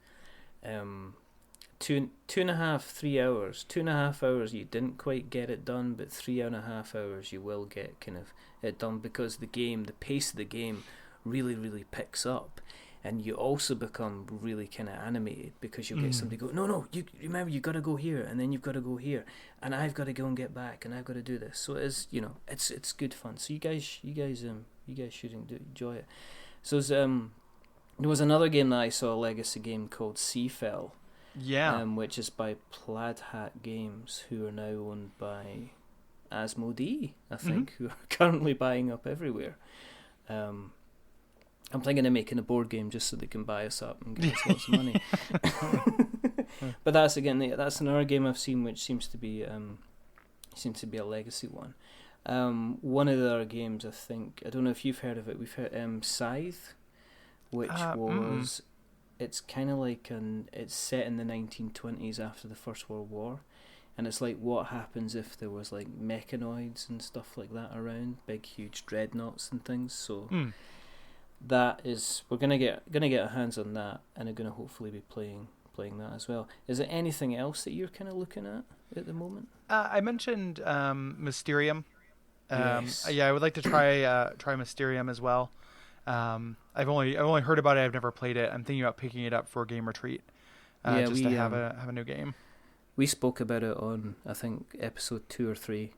2.5, 3 hours. 2.5 hours you didn't quite get it done, but 3.5 hours you will get kind of it done, because the pace of the game really, really picks up. And you also become really kind of animated because you'll get somebody go, no, you remember, you've got to go here, and then you've got to go here, and I've got to go and get back, and I've got to do this. So it is, it's good fun. So you guys should enjoy it. So there was another game that I saw, a legacy game called Seafell. Yeah. Which is by Plaid Hat Games, who are now owned by Asmodee, I think, who are currently buying up everywhere. I'm thinking of making a board game just so they can buy us up and give us lots of money. But that's another game I've seen which seems to be a legacy one. One of the other games, I think, I don't know if you've heard of it. We've heard Scythe, which was it's kind of like it's set in the 1920s after the First World War, and it's like what happens if there was like mechanoids and stuff like that around, big huge dreadnoughts and things. So. That is, we're gonna get our hands on that, and are gonna hopefully be playing that as well. Is there anything else that you're kind of looking at the moment? I mentioned Mysterium. Yes. Yeah, I would like to try Mysterium as well. I've only heard about it. I've never played it. I'm thinking about picking it up for a game retreat. Just to have a new game. We spoke about it on, I think, episode 2 or 3,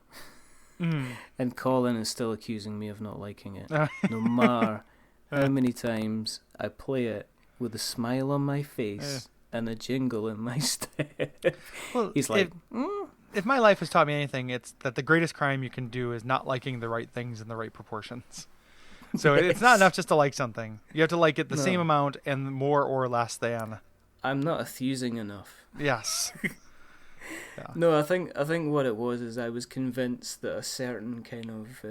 and Colin is still accusing me of not liking it, no matter how many times I play it with a smile on my face and a jingle in my step. Well, he's like, if my life has taught me anything, it's that the greatest crime you can do is not liking the right things in the right proportions. So it's not enough just to like something. You have to like it the same amount and more or less than. I'm not enthusing enough. Yes. No, I think what it was is I was convinced that a certain kind of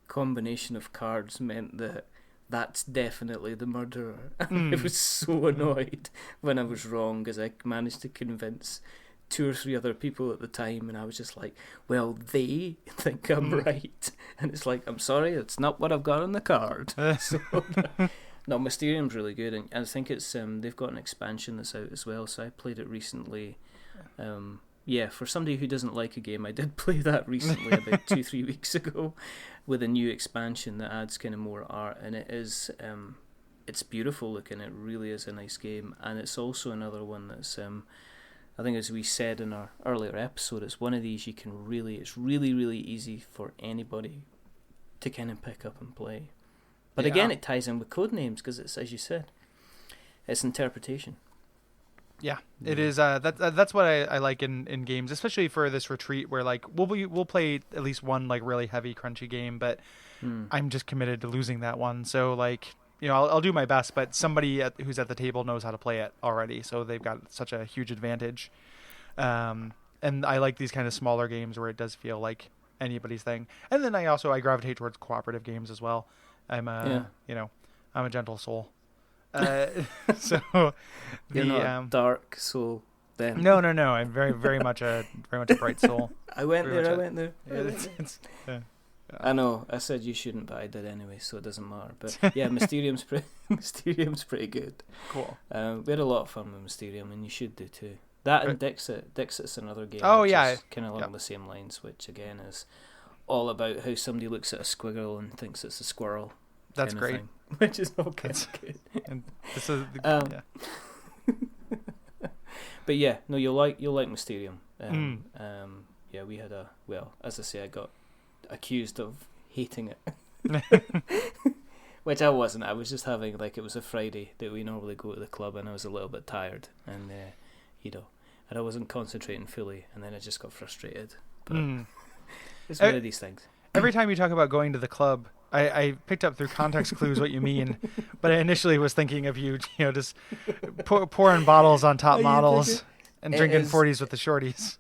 combination of cards meant that that's definitely the murderer. I was so annoyed when I was wrong, because I managed to convince 2 or 3 other people at the time, and I was just like, well, they think I'm right, and it's like, I'm sorry, it's not what I've got on the card. So, no, Mysterium's really good, and I think it's they've got an expansion that's out as well, so I played it recently. Yeah, for somebody who doesn't like a game, I did play that recently, about 2-3 weeks ago, with a new expansion that adds kind of more art, and it is it's beautiful looking. It really is a nice game, and it's also another one that's I think, as we said in our earlier episode, it's one of these it's really, really easy for anybody to kind of pick up and play. But again, it ties in with Codenames, because it's, as you said, it's interpretation. Yeah, it is. That's what I like in games, especially for this retreat, where like we'll play at least one like really heavy, crunchy game, but I'm just committed to losing that one. So like, you know, I'll do my best, but somebody who's at the table knows how to play it already, so they've got such a huge advantage. And I like these kind of smaller games where it does feel like anybody's thing. And then I gravitate towards cooperative games as well. I'm a gentle soul. So you're not a dark soul then. No. I'm very much a bright soul. I went there. Yeah, I know. I said you shouldn't, but I did anyway, so it doesn't matter. But yeah, Mysterium's pretty good. Cool. We had a lot of fun with Mysterium, and you should do too. That and Dixit. Dixit's another game. Oh, which yeah. is kind of along the same lines, which again is all about how somebody looks at a squiggle and thinks it's a squirrel. That's great. Thing, which is all kind of good. And this is But yeah, no, you'll like Mysterium. Yeah, we had as I say, I got accused of hating it. Which I wasn't. I was just having, like, it was a Friday that we normally go to the club, and I was a little bit tired, and and I wasn't concentrating fully, and then I just got frustrated. But it's one of these things. Every time you talk about going to the club, I picked up through context clues what you mean, but I initially was thinking of you just pouring bottles on top models and drinking 40s with the shorties.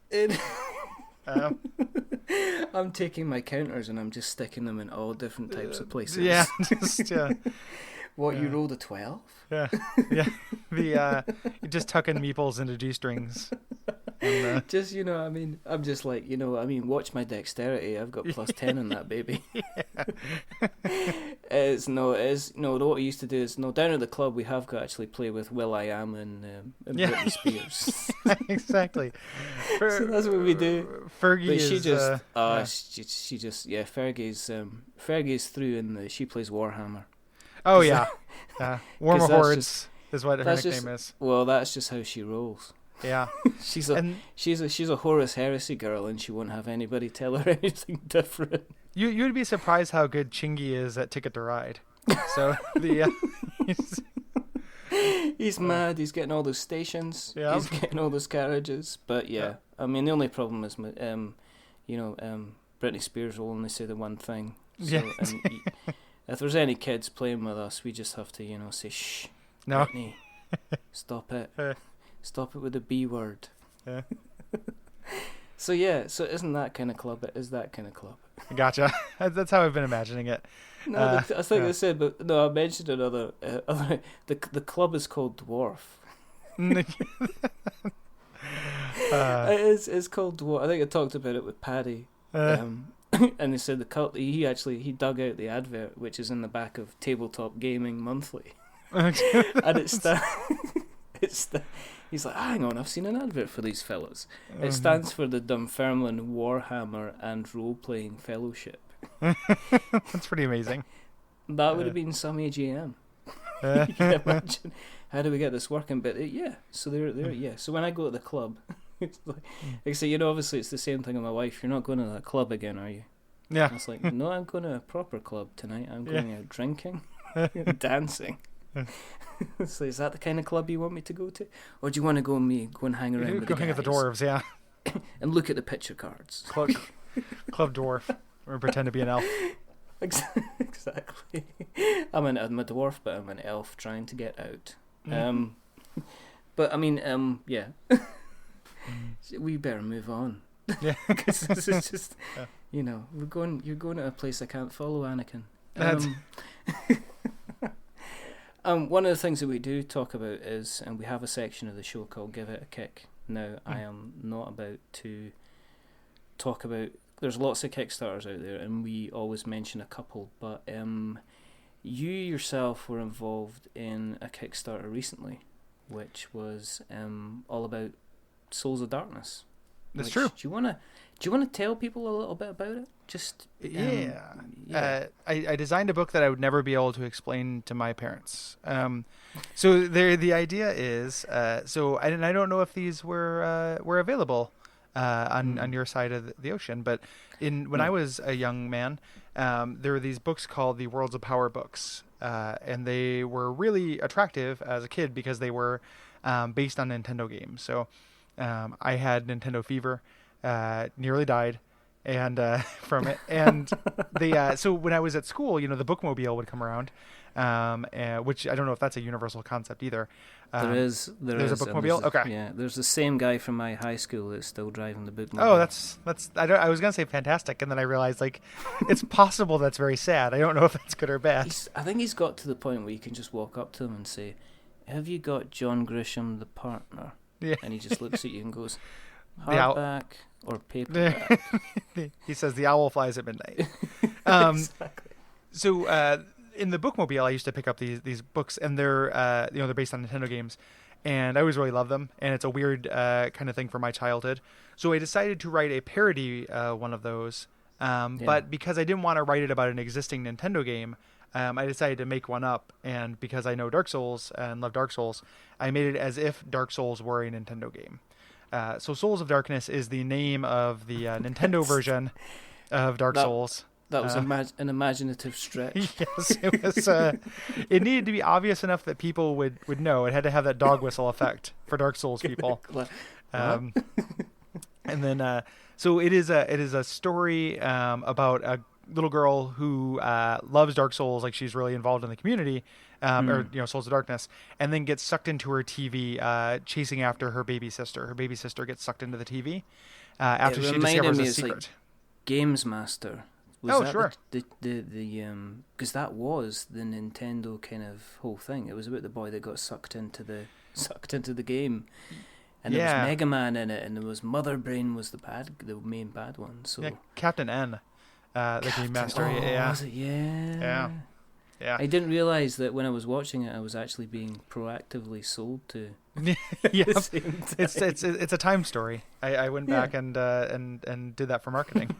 I'm taking my counters and I'm just sticking them in all different types of places. Yeah, What, you rolled a 12? Yeah. You're just tucking meeples into D-strings. And, I'm just like, watch my dexterity. I've got plus 10 on that baby. What we used to do is, down at the club we have got actually play with Will.i.am and Britney Spears. Exactly. So that's what we do. Fergie but Fergie's through, and she plays Warhammer. Oh yeah, Warmer Hordes is what her nickname is. Well, that's just how she rolls. Yeah, she's a Horus Heresy girl, and she won't have anybody tell her anything different. You'd be surprised how good Chingy is at Ticket to Ride. So he's mad. He's getting all those stations. Yeah. He's getting all those carriages. But yeah, I mean, the only problem is, Britney Spears will only say the one thing. So, if there's any kids playing with us, we just have to, say, shh, no. Britney, stop it. Stop it with the B word. Yeah. So isn't that kind of club? It is that kind of club. Gotcha. That's how I've been imagining it. No, I think I said, but no, I mentioned another. The club is called Dwarf. It's called Dwarf. I think I talked about it with Paddy. And they said he dug out the advert, which is in the back of Tabletop Gaming Monthly, and he's like, hang on, I've seen an advert for these fellows. It stands for the Dunfermline Warhammer and Role Playing Fellowship. That's pretty amazing. That would have been some AGM. You can imagine. How do we get this working? But so they're yeah. So when I go to the club, it's like I say, obviously it's the same thing with my wife. You're not going to that club again, are you? Yeah. And it's like, no, I'm going to a proper club tonight. I'm going out drinking, dancing. So is that the kind of club you want me to go to, or do you want to go and hang around with the guys? Hang at the dwarves, yeah, and look at the picture cards? Club dwarf, or pretend to be an elf. Exactly. I'm a dwarf, but I'm an elf trying to get out. But I mean, yeah. we better move on. Yeah. Because this is just, you're going to a place I can't follow, Anakin. One of the things that we do talk about is, and we have a section of the show called Give It a Kick. Now, I am not about to talk about, there's lots of Kickstarters out there, and we always mention a couple, but you yourself were involved in a Kickstarter recently, which was all about Souls of Darkness. That's true. Do you want to tell people a little bit about it? Just I designed a book that I would never be able to explain to my parents. So the idea is I don't know if these were available on your side of the ocean, but when I was a young man, there were these books called the Worlds of Power books, and they were really attractive as a kid because they were based on Nintendo games. So I had Nintendo fever, nearly died, and from it. And so when I was at school, the bookmobile would come around, which I don't know if that's a universal concept either. There's a bookmobile. Okay. Yeah, there's the same guy from my high school that's still driving the bookmobile. Oh, that's. I was gonna say fantastic, and then I realized it's possible that's very sad. I don't know if that's good or bad. I think he's got to the point where you can just walk up to him and say, "Have you got John Grisham, the partner?" Yeah. And he just looks at you and goes, "Hardback or paperback?" He says the owl flies at midnight. Exactly. So in the bookmobile, I used to pick up these books, and they're they're based on Nintendo games, and I always really love them. And it's a weird kind of thing from my childhood. So I decided to write a parody one of those. But because I didn't want to write it about an existing Nintendo game, I decided to make one up. And because I know Dark Souls and love Dark Souls, I made it as if Dark Souls were a Nintendo game. So Souls of Darkness is the name of the Nintendo version of Dark Souls. That was an imaginative stretch. Yes, it was. It needed to be obvious enough that people would know. It had to have that dog whistle effect for Dark Souls people. And then, so it is a story about a little girl who loves Dark Souls, like she's really involved in the community, or Souls of Darkness, and then gets sucked into her TV, chasing after her baby sister. Her baby sister gets sucked into the TV after she discovers a secret. Like Games Master. Sure. Because that was the Nintendo kind of whole thing. It was about the boy that got sucked into the game, and there was Mega Man in it, and there was Mother Brain was the main bad one. So Captain N, the Game Master. Was it? Yeah. I didn't realize that when I was watching it, I was actually being proactively sold to. It's a time story. I went back and did that for marketing.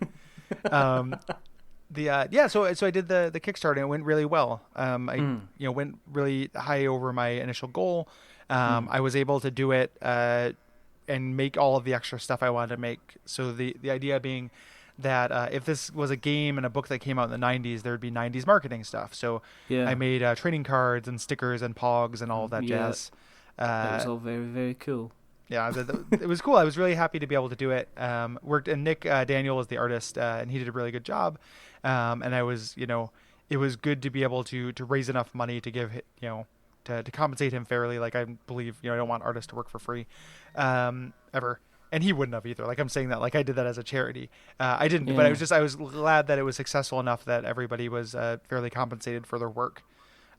So I did the Kickstarter, and it went really well. I went really high over my initial goal. I was able to do it and make all of the extra stuff I wanted to make. So the idea being that if this was a game and a book that came out in the 90s, there would be 90s marketing stuff. So I made trading cards and stickers and pogs and all of that jazz. That was all very, very cool. Yeah, it was cool. I was really happy to be able to do it. And Nick Daniel was the artist, and he did a really good job. And I was, it was good to be able to raise enough money to give, to compensate him fairly. Like, I believe, I don't want artists to work for free, ever. And he wouldn't have either. Like, I'm saying that, like, I did that as a charity. I didn't, but I was glad that it was successful enough that everybody was fairly compensated for their work.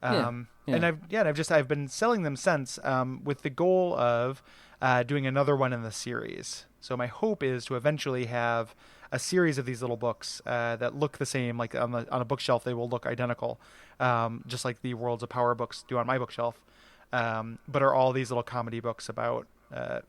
And I've been selling them since, with the goal of doing another one in the series. So my hope is to eventually have a series of these little books that look the same. Like on a bookshelf, they will look identical, just like the Worlds of Power books do on my bookshelf, but are all these little comedy books about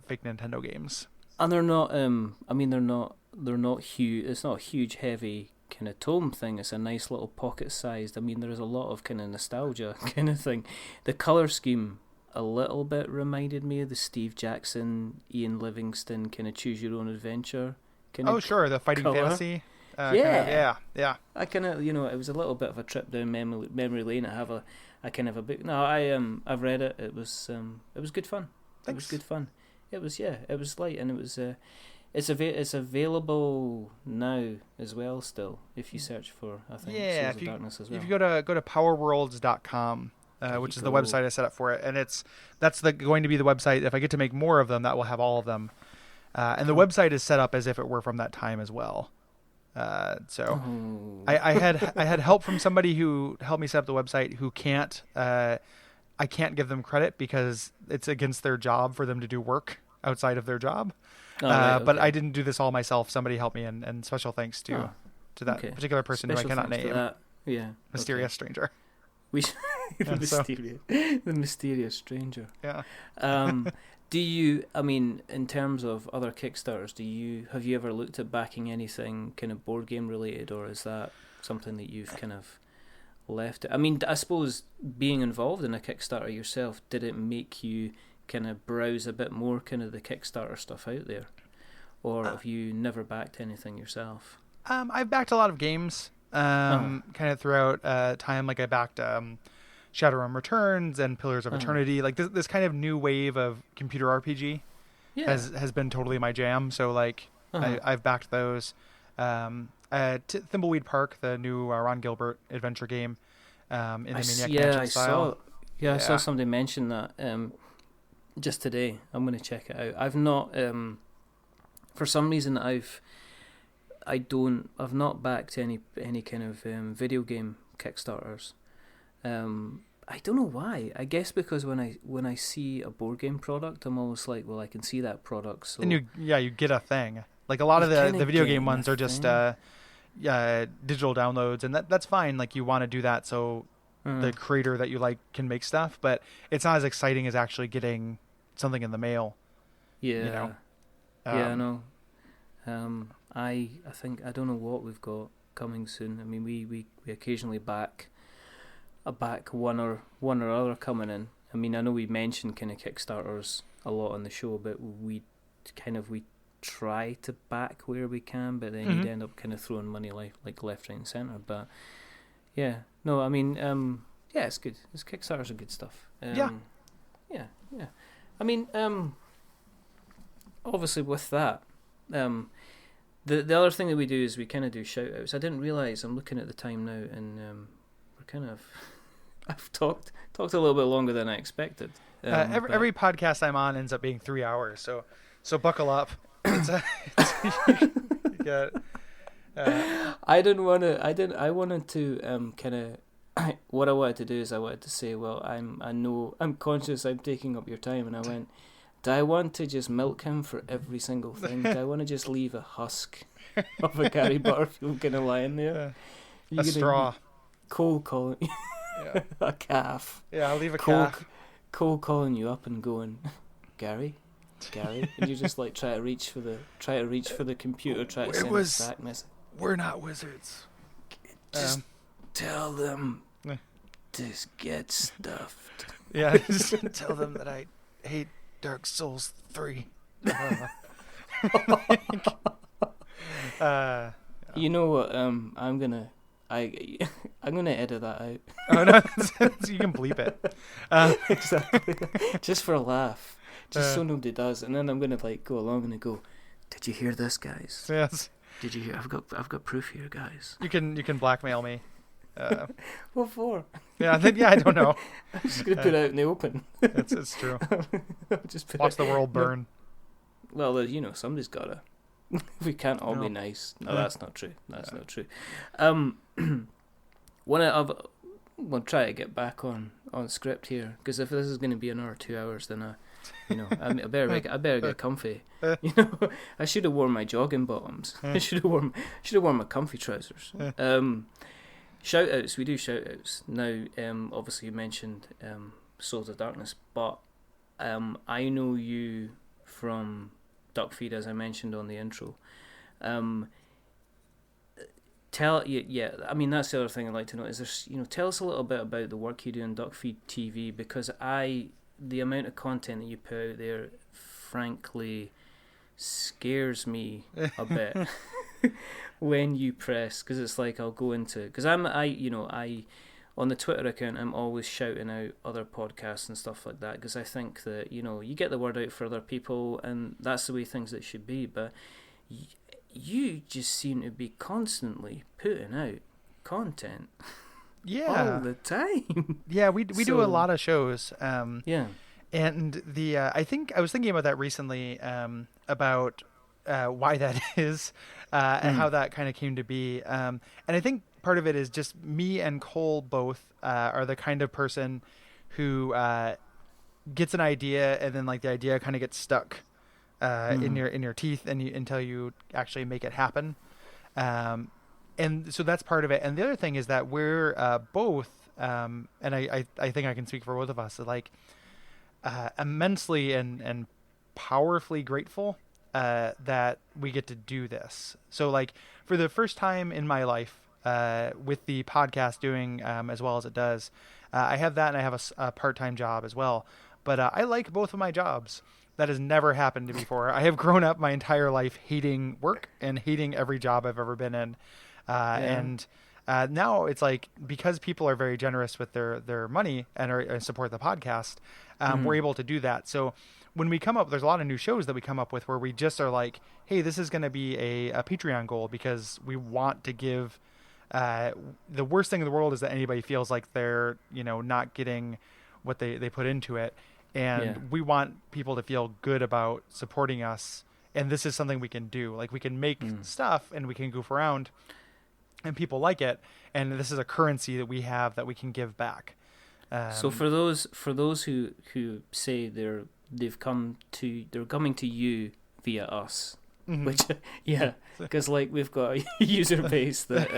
fake Nintendo games. And they're not. They're not huge. It's not a huge, heavy kind of tome thing. It's a nice little pocket-sized. There's a lot of kind of nostalgia kind of thing. The color scheme a little bit reminded me of the Steve Jackson, Ian Livingstone kind of choose your own adventure kind of. Oh, sure, the fighting color. Fantasy. Yeah. I kind of, it was a little bit of a trip down memory lane. I have a kind of a book. No, I've read it. It was good fun. Thanks. It was good fun. It was light, and it was it's available now as well still if you search for Souls of Darkness as well. If you go to powerworlds.com, which is the website I set up for it, and that's going to be the website. If I get to make more of them, that will have all of them. And the website is set up as if it were from that time as well. So I had help from somebody who helped me set up the website who can't, I can't give them credit because it's against their job for them to do work outside of their job. Right, okay. But I didn't do this all myself. Somebody helped me, and special thanks to that particular person who I cannot name. Yeah. Mysterious stranger. The mysterious stranger. Yeah. Do you, I mean, in terms of other Kickstarters, have you ever looked at backing anything kind of board game related, or is that something that you've kind of left it? I mean, I suppose being involved in a Kickstarter yourself, did it make you kind of browse a bit more kind of the Kickstarter stuff out there, or have you never backed anything yourself? I've backed a lot of games kind of throughout time. Like I backed Shadowrun Returns and Pillars of Eternity. Like this kind of new wave of computer RPG has been totally my jam. So like I've backed those. Thimbleweed Park, the new Ron Gilbert adventure game in the Maniac Mansion style. I saw somebody mention that just today. I'm going to check it out. I've not, for some reason, I've not backed any kind of video game Kickstarters. I don't know why. I guess because when I see a board game product, I'm always like, well, I can see that product. So and you get a thing. Like a lot of the video game ones are just digital downloads, and that's fine. Like you want to do that so the creator that you like can make stuff, but it's not as exciting as actually getting something in the mail. Yeah. You know? I know. I think I don't know what we've got coming soon. I mean, we occasionally back one or other coming in. I mean, I know we mentioned kind of Kickstarters a lot on the show, but we try to back where we can, but then you'd end up kind of throwing money like left, right, and centre. But yeah, no, I mean, it's good. Kickstarters are good stuff. Yeah. I mean, obviously with that, the other thing that we do is we kind of do shout outs. I didn't realise, I'm looking at the time now, and we're kind of I've talked a little bit longer than I expected. Every podcast I'm on ends up being 3 hours, so buckle up. I wanted to kind of what I wanted to do is I wanted to say, well, I'm conscious I'm taking up your time, and I went, do I want to just milk him for every single thing? Do I want to just leave a husk of a Gary Butterfield kind of lying there? A straw. Kole calling a calf. Yeah, I'll leave a calf. Kole calling you up and going, Gary, and you just like try to reach for the computer, try to send a back message. We're not wizards. Just tell them to get stuffed. Yeah, just tell them that I hate Dark Souls 3. You know what? I'm gonna edit that out. Oh no, you can bleep it. Exactly, just for a laugh. Just so nobody does, and then I'm gonna like go along and go, did you hear this, guys? Yes. Did you hear? I've got proof here, guys. You can blackmail me. What for? Yeah, I don't know. I'm just gonna put it out in the open. It's true. Just watch the world burn. Well, somebody's gotta. We can't all be nice. No, that's not true. That's not true. We'll try to get back on script here, because if this is going to be another 2 hours, then I better get comfy. I should have worn my jogging bottoms. I should have worn my comfy trousers. Shout outs. We do shout outs now. Obviously you mentioned Souls of Darkness, but I know you from Duckfeed, as I mentioned on the intro. I mean, that's the other thing I'd like to know is tell us a little bit about the work you do on Duckfeed TV, because the amount of content that you put out there frankly scares me a bit when you press, because it's like I'll go into, because I on the Twitter account I'm always shouting out other podcasts and stuff like that, because I think that you get the word out for other people, and that's the way things that should be. But you just seem to be constantly putting out content all the time. Yeah, we do a lot of shows. And I think I was thinking about that recently, about why that is, and how that kind of came to be. And I think part of it is just me and Kole both are the kind of person who gets an idea, and then like the idea kind of gets stuck in your teeth, and until you actually make it happen. And so that's part of it. And the other thing is that we're both, and I think I can speak for both of us, like immensely and powerfully grateful that we get to do this. So like for the first time in my life, with the podcast doing as well as it does, I have that, and I have a part-time job as well. But I like both of my jobs. That has never happened to me before. I have grown up my entire life hating work and hating every job I've ever been in. And now it's like, because people are very generous with their money and support the podcast, we're able to do that. So when we come up, there's a lot of new shows that we come up with where we just are like, hey, this is going to be a Patreon goal, because we want to give, the worst thing in the world is that anybody feels like they're, not getting what they put into it. And we want people to feel good about supporting us. And this is something we can do. Like, we can make stuff and we can goof around, and people like it. And this is a currency that we have that we can give back. So for those who say they're coming to you via us, which because like we've got a user base that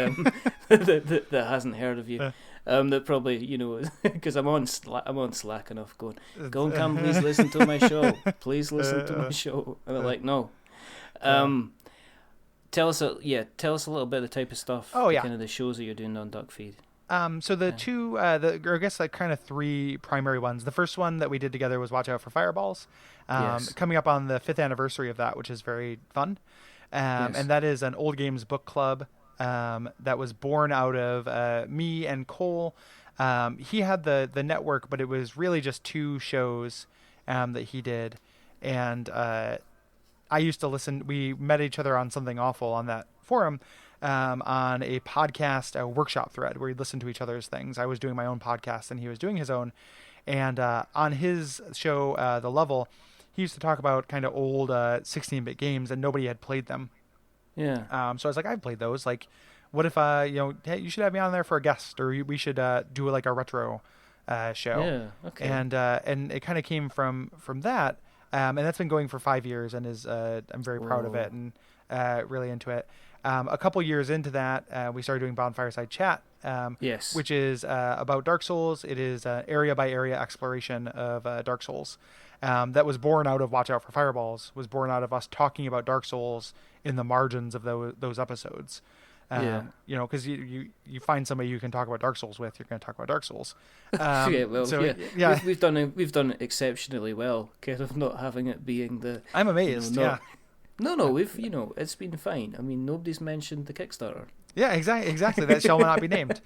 that hasn't heard of you, that probably because I'm on Slack enough going, go and come, please listen to my show, please listen to my show, and they're like, no. Tell us a little bit of the type of stuff, kind of the shows that you're doing on Duckfeed. So the two, or I guess like kind of three primary ones. The first one that we did together was Watch Out for Fireballs, coming up on the 5th anniversary of that, which is very fun. And that is an old games book club that was born out of me and Kole. He had the network, but it was really just 2 shows that he did. And I used to listen. We met each other on Something Awful on that forum, on a podcast, a workshop thread where we listened to each other's things. I was doing my own podcast and he was doing his own. And on his show, The Level, he used to talk about kind of old 16-bit games, and nobody had played them. Yeah. So I was like, I've played those. Like, what if hey, you should have me on there for a guest, or we should do like a retro show. Yeah. Okay. And it kind of came from that, and that's been going for 5 years, and is I'm very proud of it, and really into it. A couple years into that, we started doing Bonfireside Chat, which is about Dark Souls. It is area by area exploration of Dark Souls. That was born out of Watch Out for Fireballs, was born out of us talking about Dark Souls in the margins of those episodes. Because you find somebody you can talk about Dark Souls with, you're going to talk about Dark Souls. We've done it exceptionally well, kind of not having it being the. I'm amazed. No, we've it's been fine. I mean, nobody's mentioned the Kickstarter. Yeah, exactly. That shall not be named.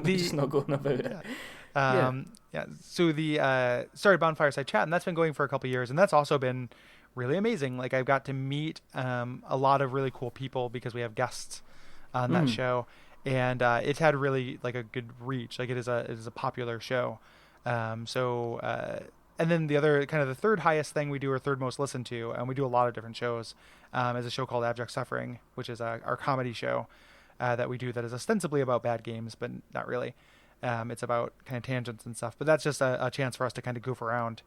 Just not going about it. So the started Bonfireside Chat, and that's been going for a couple of years, and that's also been really amazing. Like, I've got to meet a lot of really cool people because we have guests on that show, and it's had really like a good reach. Like, it is a popular show. And then the other kind of the third highest thing we do, or third most listened to, and we do a lot of different shows, is a show called Abject Suffering, which is our comedy show that we do that is ostensibly about bad games, but not really. It's about kind of tangents and stuff, but that's just a chance for us to kind of goof around.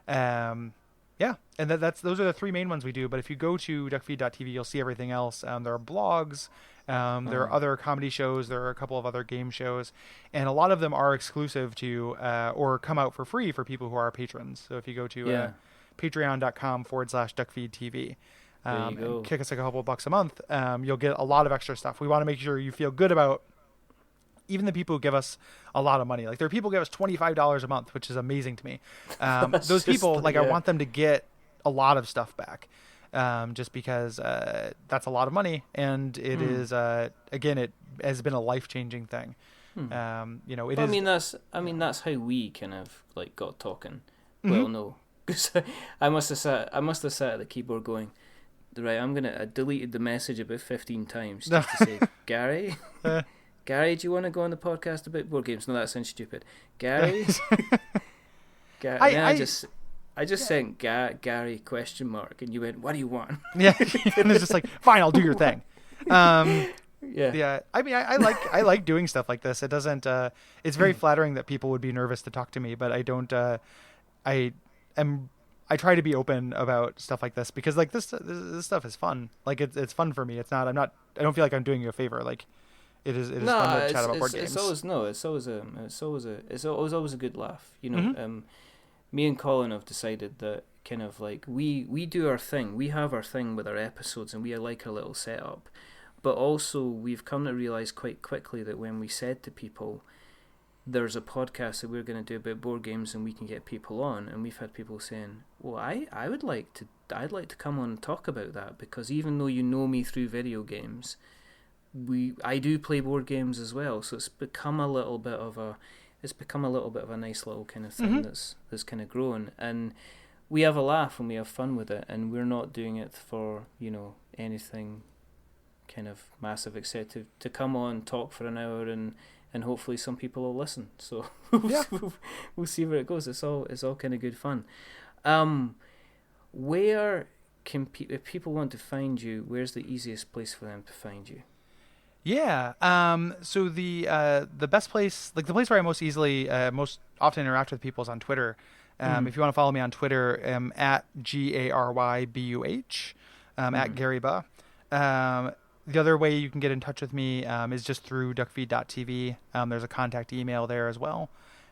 And those are the 3 main ones we do. But if you go to duckfeed.tv, you'll see everything else. There are blogs, there are other comedy shows, there are a couple of other game shows, and a lot of them are exclusive to or come out for free for people who are patrons. So if you go to patreon.com/duckfeedtv, and kick us a couple of bucks a month, you'll get a lot of extra stuff. We want to make sure you feel good about even the people who give us a lot of money. Like, there are people who give us $25 a month, which is amazing to me. Those people, I want them to get a lot of stuff back, just because that's a lot of money, and it is again, it has been a life-changing thing. That's how we kind of like got talking. Well, no, because I must have sat at the keyboard going, right, I deleted the message about 15 times just to say, Gary, do you want to go on the podcast about board games? No, that sounds stupid. Gary, I just sent Gary ? And you went, what do you want? Yeah, and it's just like, fine, I'll do your thing. Yeah. I mean, I like doing stuff like this. It doesn't. It's very flattering that people would be nervous to talk to me, but I don't. I try to be open about stuff like this because like this stuff is fun. Like it's fun for me. It's not. I don't feel like I'm doing you a favor. Like it is fun to chat about board games. It's always a good laugh. You know, me and Colin have decided that kind of like we do our thing. We have our thing with our episodes, and we like our little setup. But also, we've come to realize quite quickly that when we said to people, there's a podcast that we're going to do about board games and we can get people on, and we've had people saying, well, I'd like to come on and talk about that, because even though you know me through video games, I do play board games as well, so it's become a little bit of a nice little kind of thing that's kind of grown, and we have a laugh and we have fun with it, and we're not doing it for, you know, anything kind of massive, except to come on, talk for an hour, and hopefully some people will listen. So we'll see where it goes. It's all kind of good fun. Where can if people want to find you, where's the easiest place for them to find you? Yeah. So the best place, like the place where I most often interact with people is on Twitter. If you want to follow me on Twitter, at GaryBuh, at Gary Buh. The other way you can get in touch with me is just through duckfeed.tv. There's a contact email there as well.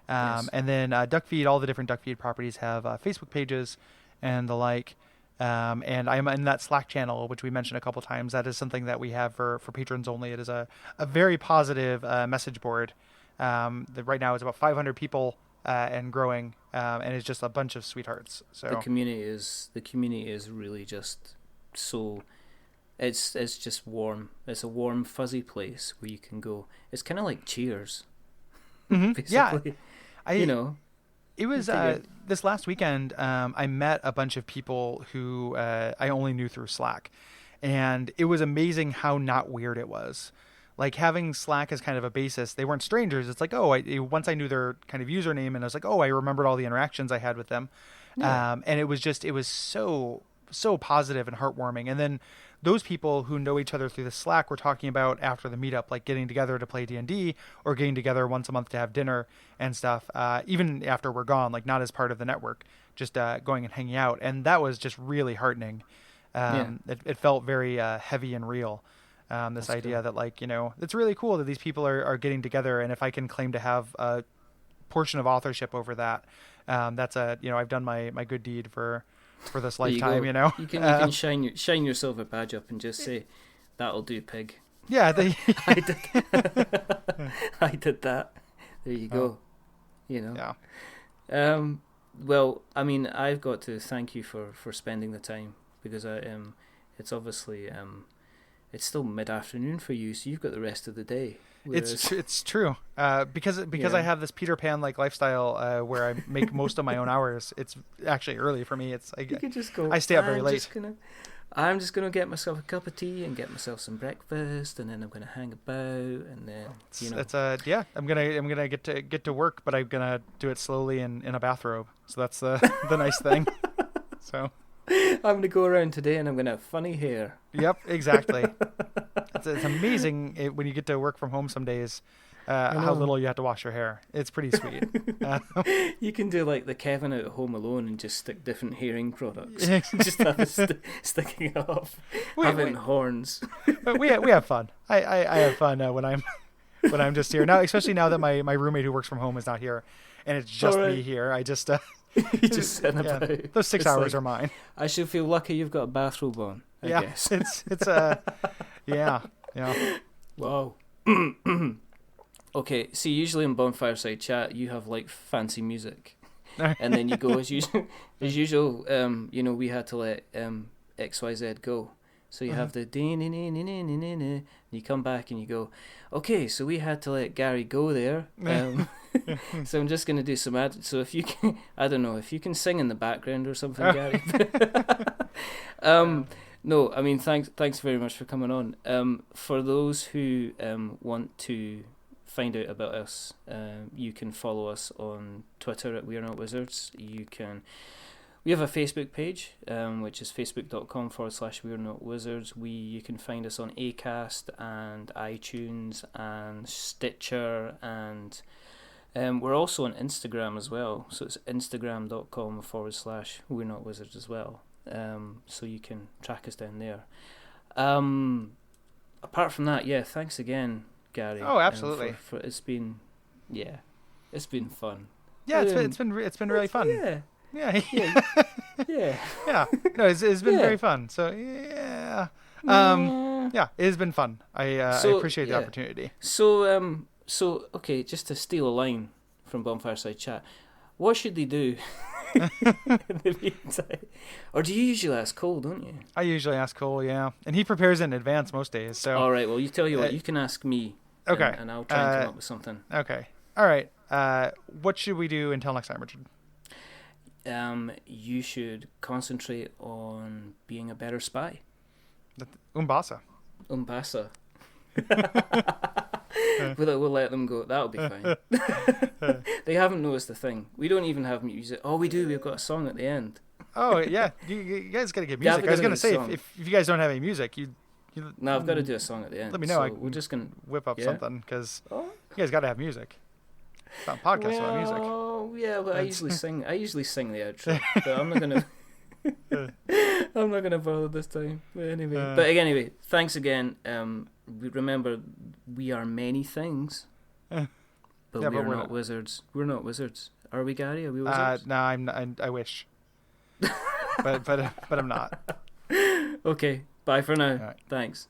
Yes. And then Duckfeed, all the different Duckfeed properties have Facebook pages and the like. And I'm in that Slack channel, which we mentioned a couple times. That is something that we have for patrons only. It is a very positive message board. That right now is about 500 people and growing, and it's just a bunch of sweethearts. So the community is really just so. It's just warm. It's a warm, fuzzy place where you can go. It's kind of like Cheers. Basically. Yeah, It was this last weekend. I met a bunch of people who I only knew through Slack, and it was amazing how not weird it was. Like having Slack as kind of a basis. They weren't strangers. It's like, once I knew their kind of username, and I was like, I remembered all the interactions I had with them. Yeah. And it was so positive and heartwarming. And then those people who know each other through the Slack were talking about after the meetup, like getting together to play D&D or getting together once a month to have dinner and stuff, even after we're gone, like not as part of the network, just going and hanging out. And that was just really heartening. It felt very heavy and real. This idea that, like, it's really cool that these people are getting together. And if I can claim to have a portion of authorship over that, that's I've done my good deed for this lifetime. You can shine yourself a badge up and just say, that'll do, pig. Yeah. I did that. There you go. Yeah. Well, I mean, I've got to thank you for spending the time, because it's obviously it's still mid-afternoon for you, so you've got the rest of the day. It's true. Because I have this Peter Pan like lifestyle where I make most of my own hours. It's actually early for me. You can just go. I stay up very late. I'm just gonna get myself a cup of tea and get myself some breakfast, and then I'm gonna hang about, and then I'm gonna get to work, but I'm gonna do it slowly in a bathrobe. So that's the nice thing. So I'm gonna go around today, and I'm gonna have funny hair. Yep, exactly. It's amazing when you get to work from home some days, how little you have to wash your hair. It's pretty sweet. You can do like the Kevin out of Home Alone and just stick different hearing products. Just have it sticking off, having horns. But we have fun. I have fun when I'm just here now, especially now that my roommate who works from home is not here, and it's just me here. I just you just sitting about. Those 6 hours are mine. I should feel lucky you've got a bathrobe on. I guess. it's yeah. Wow. Okay, see, usually in Bonfireside Chat you have like fancy music, and then you go as usual. We had to let XYZ go, so you have the and you come back and you go, okay, so we had to let Gary go there. So I'm just gonna do some so if you can, I don't know if you can sing in the background or something, Gary. No, I mean, thanks very much for coming on. For those who want to find out about us, you can follow us on Twitter at We're Not Wizards. We have a Facebook page, which is facebook.com/We're Not Wizards. You can find us on Acast and iTunes and Stitcher, and we're also on Instagram as well. So it's instagram.com/We're Not Wizards as well. So you can track us down there. Apart from that, thanks again, Gary. Oh, absolutely. It's been fun. Yeah, it's been really fun. Yeah. Yeah. Yeah. No, it's been very fun. So yeah. It has been fun. I appreciate the opportunity. So okay, just to steal a line from Bonfireside Chat, what should they do in the meantime? Or do you usually ask Kole, don't you? I usually ask Kole, yeah, and he prepares in advance most days. So all right, well, you tell you what, you can ask me. Okay, and I'll try and come up with something. Okay, all right. What should we do until next time, Richard? You should concentrate on being a better spy. Umbasa. We'll let them go. That'll be fine. They haven't noticed the thing. We don't even have music. Oh, we do. We've got a song at the end. Oh, yeah. You guys got to get music. I was going to say, if you guys don't have any music, No, I've got to do a song at the end. Let me know. So we're just going to whip up something, because you guys got to have music. It's not a podcast without music. Oh, yeah, but I usually sing the outro. But I'm not going to bother this time. But anyway, thanks again. Remember, we are many things, but we're not wizards. We're not wizards. Are we, Gary? Are we wizards? No, I'm not, I wish. but I'm not. Okay, bye for now. Right. Thanks.